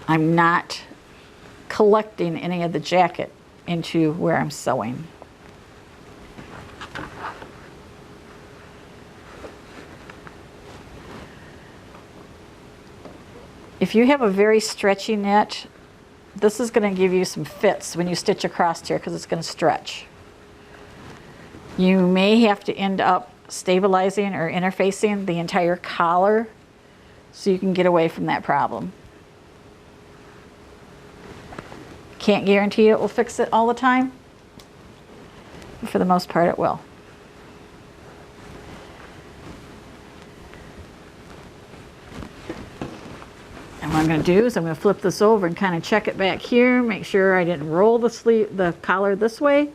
I'm not collecting any of the jacket into where I'm sewing. If you have a very stretchy knit, this is going to give you some fits when you stitch across here because it's going to stretch. You may have to end up stabilizing or interfacing the entire collar so you can get away from that problem. Can't guarantee it will fix it all the time, but for the most part it will. And what I'm going to do is I'm going to flip this over and kind of check it back here, make sure I didn't roll the collar this way,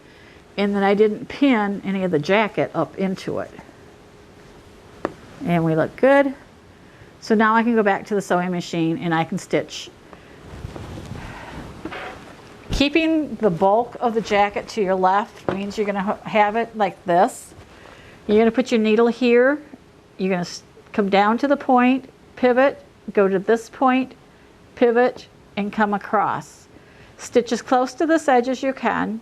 and that I didn't pin any of the jacket up into it. And we look good. So now I can go back to the sewing machine and I can stitch. Keeping the bulk of the jacket to your left means you're going to have it like this. You're going to put your needle here. You're going to come down to the point, pivot, go to this point, pivot, and come across. Stitch as close to this edge as you can.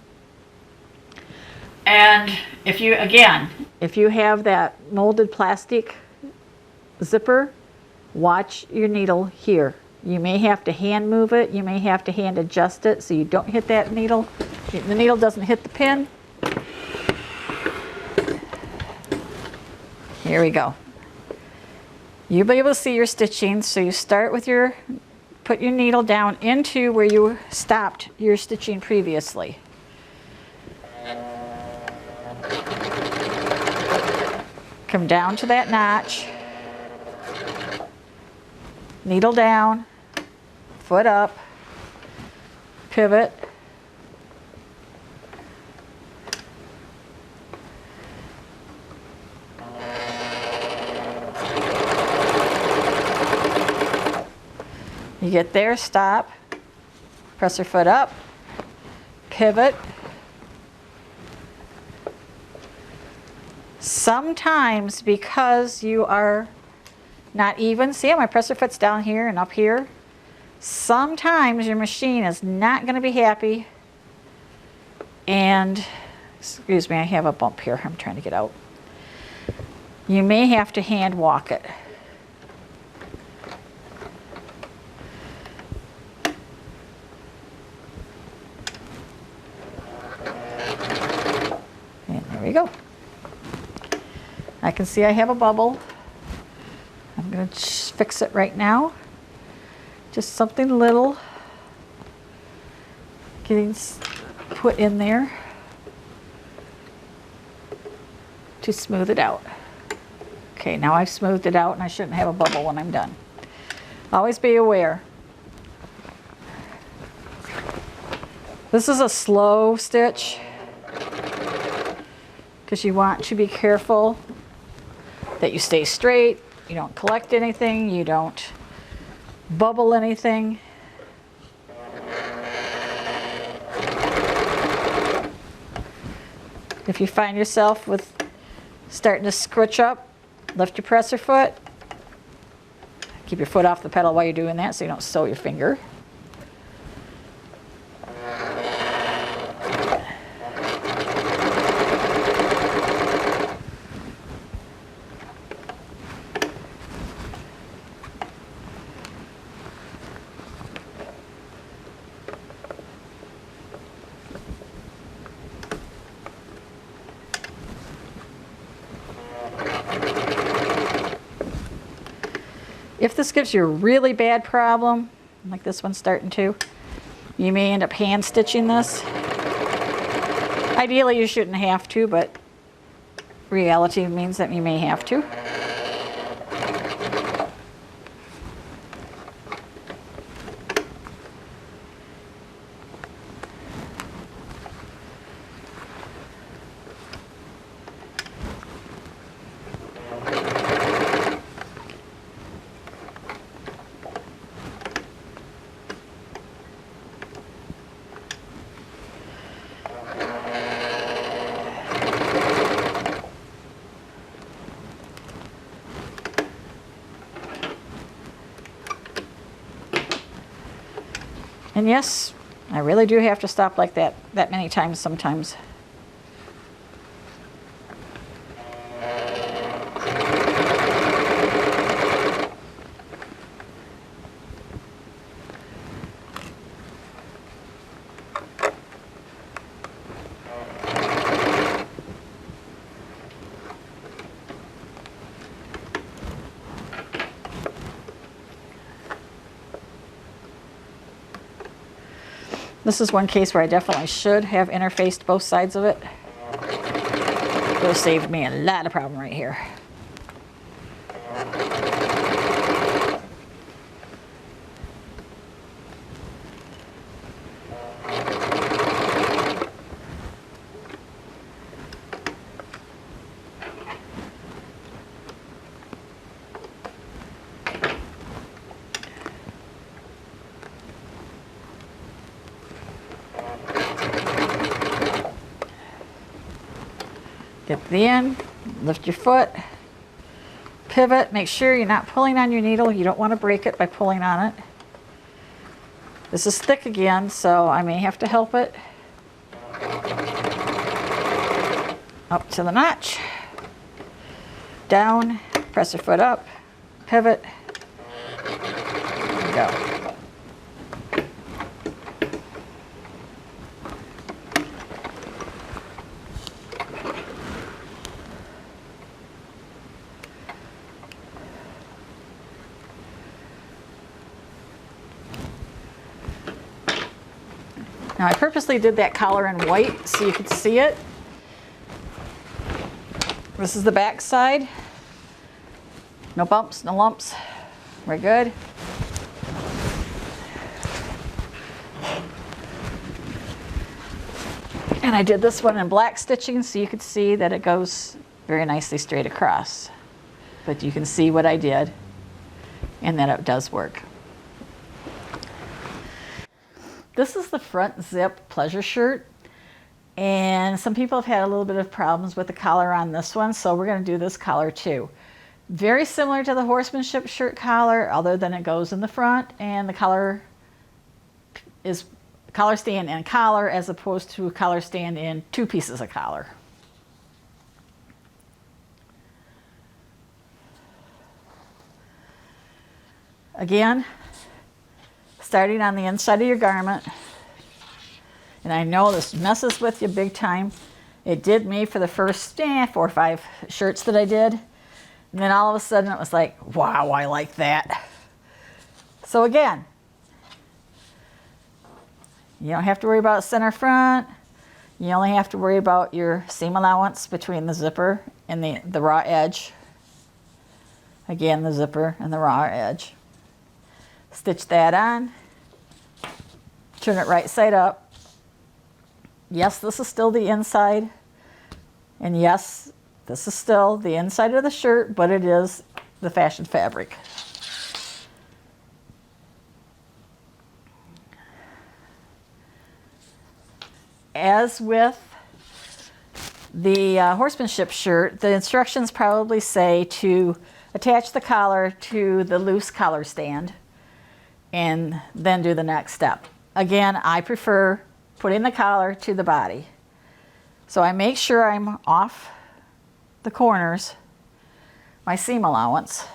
And if you have that molded plastic zipper, watch your needle here. You may have to hand move it, you may have to hand adjust it so you don't hit that needle. The needle doesn't hit the pin. Here we go. You'll be able to see your stitching, so you start with put your needle down into where you stopped your stitching previously. Come down to that notch, needle down, foot up, pivot, you get there, stop, press your foot up, pivot. Sometimes because you are not even, see how my presser foot's down here and up here? Sometimes your machine is not going to be happy. And, excuse me, I have a bump here I'm trying to get out. You may have to hand walk it. And there we go. I can see I have a bubble. I'm going to fix it right now. Just something little. getting put in there to smooth it out. Okay, now I've smoothed it out and I shouldn't have a bubble when I'm done. Always be aware. This is a slow stitch because you want to be careful that you stay straight, you don't collect anything, you don't bubble anything. If you find yourself with starting to scrunch up, lift your presser foot. Keep your foot off the pedal while you're doing that so you don't sew your finger. If this gives you a really bad problem, like this one's starting to, you may end up hand stitching this. Ideally you shouldn't have to, but reality means that you may have to. And yes, I really do have to stop like that many times sometimes. This is one case where I definitely should have interfaced both sides of it. It would have saved me a lot of problem right here. Get to the end, lift your foot, pivot, make sure you're not pulling on your needle. You don't want to break it by pulling on it. This is thick again, so I may have to help it. Up to the notch, down, press your foot up, pivot, and go. Now I purposely did that collar in white so you could see it. This is the back side. No bumps, no lumps. We're good. And I did this one in black stitching so you could see that it goes very nicely straight across. But you can see what I did and that it does work. This is the front zip pleasure shirt, and some people have had a little bit of problems with the collar on this one, so we're going to do this collar too. Very similar to the horsemanship shirt collar, other than it goes in the front and the collar is collar stand and collar as opposed to a collar stand in two pieces of collar. Again, starting on the inside of your garment, and I know this messes with you big time. It did me for the first 4 or 5 shirts that I did, and then all of a sudden it was like, wow, I like that. So again, You don't have to worry about center front. You only have to worry about your seam allowance between the zipper and the raw edge. Again, the zipper and the raw edge. Stitch that on. Turn it right side up. Yes, this is still the inside. And yes, this is still the inside of the shirt, but it is the fashion fabric. As with the horsemanship shirt, the instructions probably say to attach the collar to the loose collar stand and then do the next step. Again, I prefer putting the collar to the body. So I make sure I'm off the corners, my seam allowance.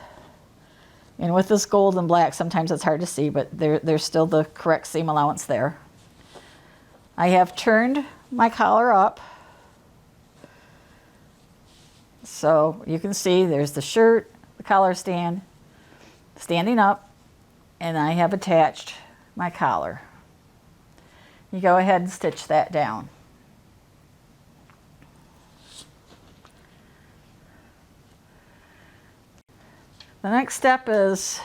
And with this gold and black, sometimes it's hard to see, but there's still the correct seam allowance there. I have turned my collar up. So you can see there's the shirt, the collar stand, standing up, and I have attached my collar. You go ahead and stitch that down. The next step is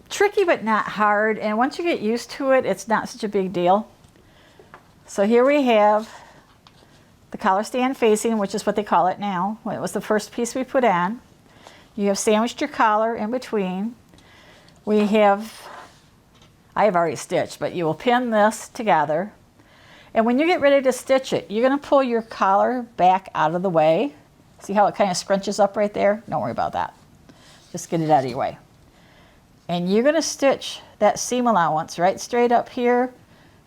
tricky but not hard, and once you get used to it, it's not such a big deal. So here we have the collar stand facing, which is what they call it now. It was the first piece we put on. You have sandwiched your collar in between. I have already stitched, but you will pin this together. And when you get ready to stitch it, you're going to pull your collar back out of the way. See how it kind of scrunches up right there? Don't worry about that. Just get it out of your way. And you're going to stitch that seam allowance right straight up here.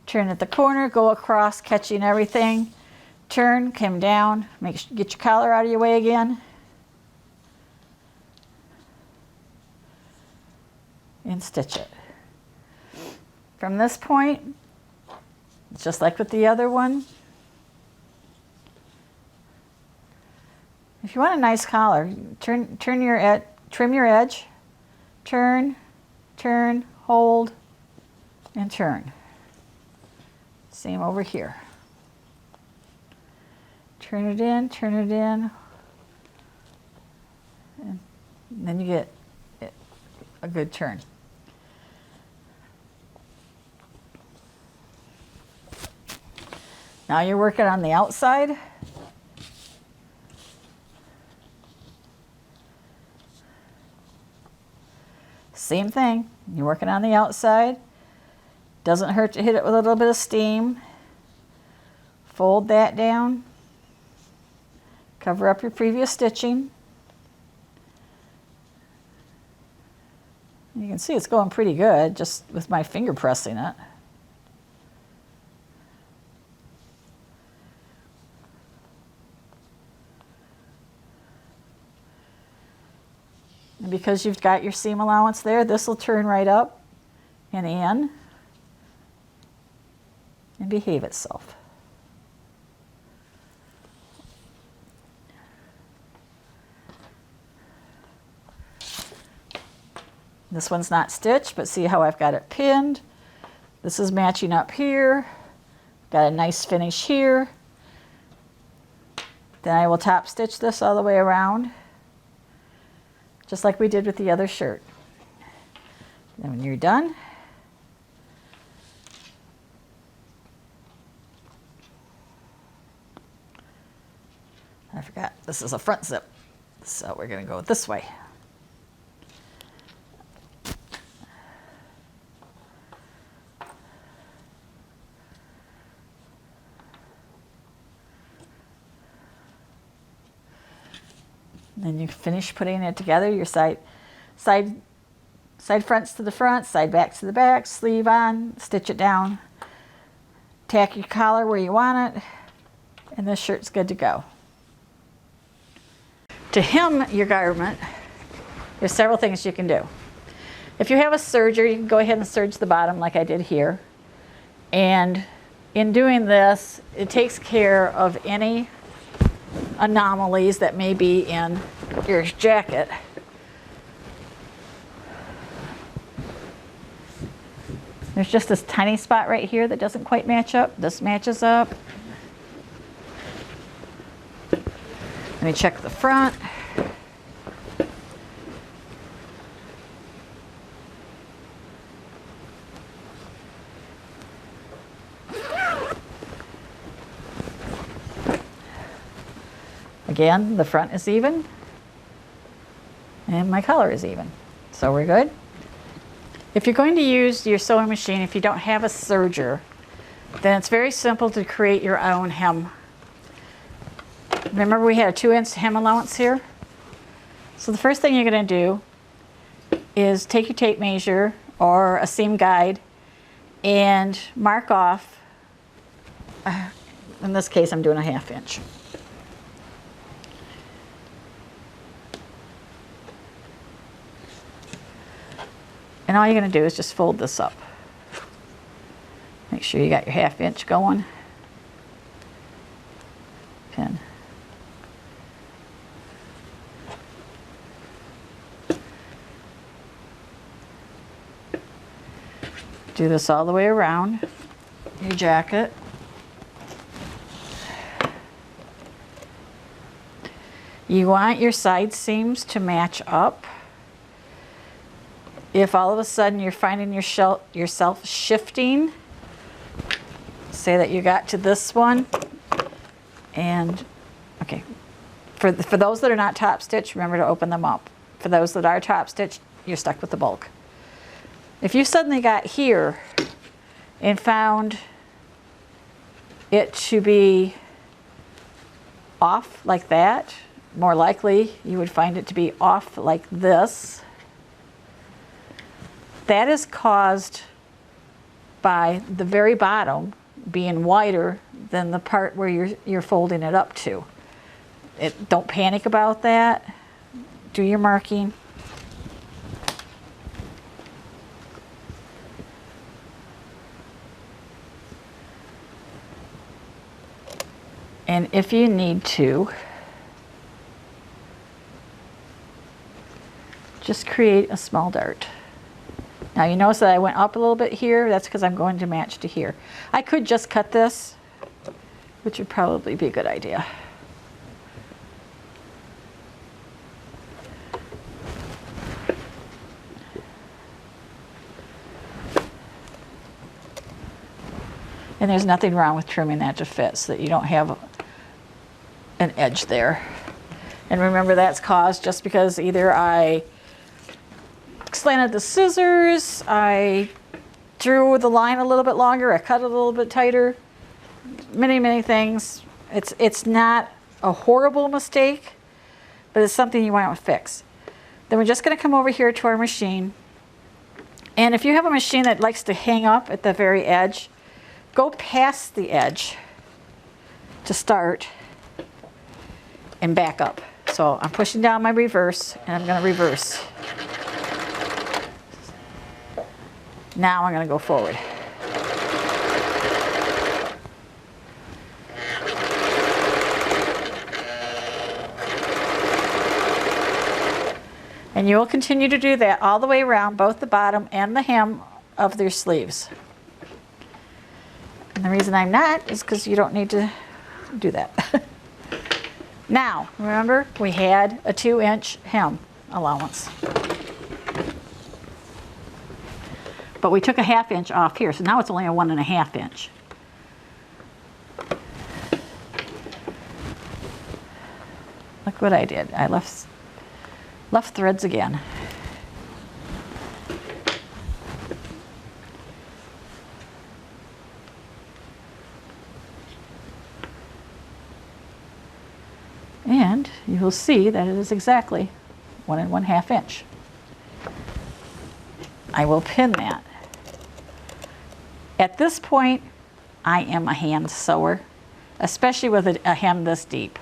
Turn at the corner, go across, catching everything. Turn, come down, get your collar out of your way again. And stitch it. From this point, just like with the other one, if you want a nice collar, trim your edge, turn, hold, and turn. Same over here. Turn it in, and then you get a good turn. Now you're working on the outside. Same thing, you're working on the outside. Doesn't hurt to hit it with a little bit of steam. Fold that down. Cover up your previous stitching. You can see it's going pretty good just with my finger pressing it. And because you've got your seam allowance there, this will turn right up and in and behave itself. This one's not stitched, but see how I've got it pinned. This is matching up here. Got a nice finish here. Then I will top stitch this all the way around, just like we did with the other shirt. Then when you're done, I forgot, this is a front zip, so we're going to go this way. Then you finish putting it together, your side fronts to the front, side backs to the back, sleeve on, stitch it down, tack your collar where you want it, and this shirt's good to go. To hem your garment, there's several things you can do. If you have a serger, you can go ahead and serge the bottom like I did here. And in doing this, it takes care of any anomalies that may be in your jacket. There's just this tiny spot right here that doesn't quite match up. This matches up. Let me check the front. Again, the front is even, and my collar is even, so we're good. If you're going to use your sewing machine, if you don't have a serger, then it's very simple to create your own hem. Remember we had a 2-inch hem allowance here? So the first thing you're going to do is take your tape measure or a seam guide and mark off, in this case I'm doing a 1/2 inch. And all you're going to do is just fold this up. Make sure you got your 1/2 inch going. Pin. Do this all the way around your jacket. You want your side seams to match up. If all of a sudden you're finding yourself shifting, say that you got to this one, and okay, for those that are not top stitched, remember to open them up. For those that are top stitched, you're stuck with the bulk. If you suddenly got here and found it to be off like that, more likely you would find it to be off like this. That is caused by the very bottom being wider than the part where you're folding it up to. Don't panic about that. Do your marking. And if you need to, just create a small dart. Now you notice that I went up a little bit here. That's because I'm going to match to here. I could just cut this, which would probably be a good idea. And there's nothing wrong with trimming that to fit so that you don't have an edge there. And remember, that's caused just because either I slanted the scissors, I drew the line a little bit longer, I cut it a little bit tighter, many things. It's not a horrible mistake, but it's something you want to fix. Then we're just going to come over here to our machine, and if you have a machine that likes to hang up at the very edge, go past the edge to start and back up. So I'm pushing down my reverse, and I'm going to reverse. Now I'm going to go forward. And you will continue to do that all the way around both the bottom and the hem of their sleeves. And the reason I'm not is because you don't need to do that. Now, remember, we had a 2-inch hem allowance. But we took a 1/2 inch off here, so now it's only a 1.5 inch. Look what I did. I left threads again. And you will see that it is exactly 1 1/2 inch. I will pin that. At this point, I am a hand sewer, especially with a hem this deep.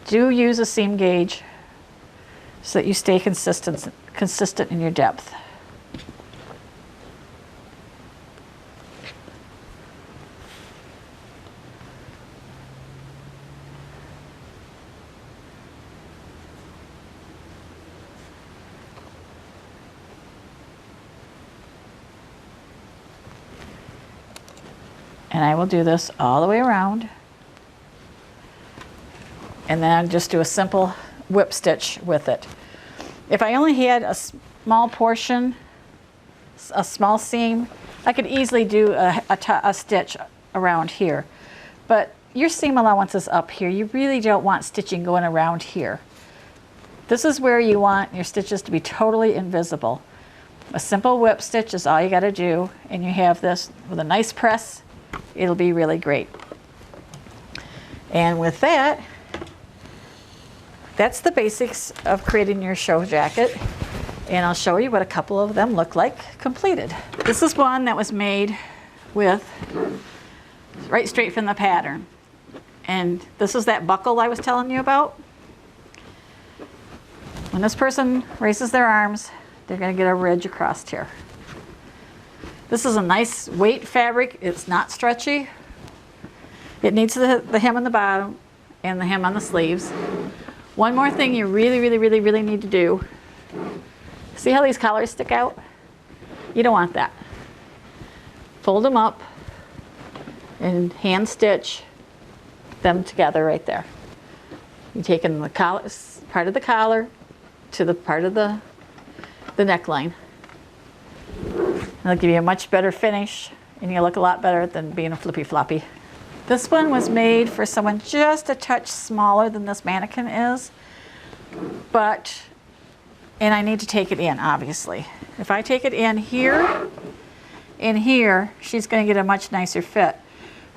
Do use a seam gauge so that you stay consistent in your depth. And I will do this all the way around. And then I'll just do a simple whip stitch with it. If I only had a small portion, a small seam, I could easily do a stitch around here. But your seam allowance is up here. You really don't want stitching going around here. This is where you want your stitches to be totally invisible. A simple whip stitch is all you got to do, and you have this with a nice press. It'll be really great. And with that, that's the basics of creating your show jacket. And I'll show you what a couple of them look like completed. This is one that was made with right straight from the pattern. And this is that buckle I was telling you about. When this person raises their arms, they're going to get a ridge across here. This is a nice weight fabric. It's not stretchy. It needs the hem on the bottom and the hem on the sleeves. One more thing you really need to do. See how these collars stick out? You don't want that. Fold them up and hand stitch them together right there. You're taking the collar, part of the collar to the part of the neckline. It'll give you a much better finish, and you'll look a lot better than being a flippy floppy. This one was made for someone just a touch smaller than this mannequin is, and I need to take it in, obviously. If I take it in here, she's going to get a much nicer fit,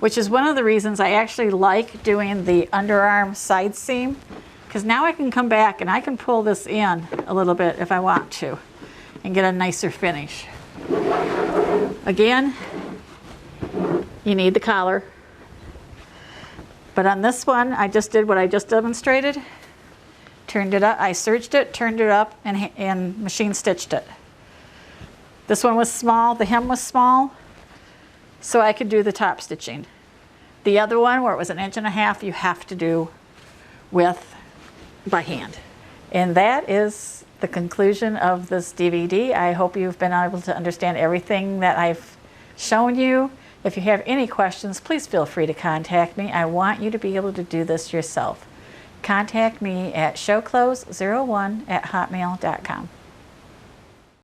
which is one of the reasons I actually like doing the underarm side seam, because now I can come back and I can pull this in a little bit if I want to and get a nicer finish. Again, you need the collar. But on this one, I just did what I just demonstrated. Turned it up, I serged it, turned it up, and machine stitched it. This one was small, the hem was small, so I could do the top stitching. The other one, where it was 1.5 inches, you have to do by hand. And that is the conclusion of this DVD. I hope you've been able to understand everything that I've shown you. If you have any questions, please feel free to contact me. I want you to be able to do this yourself. Contact me at showclothes01@hotmail.com.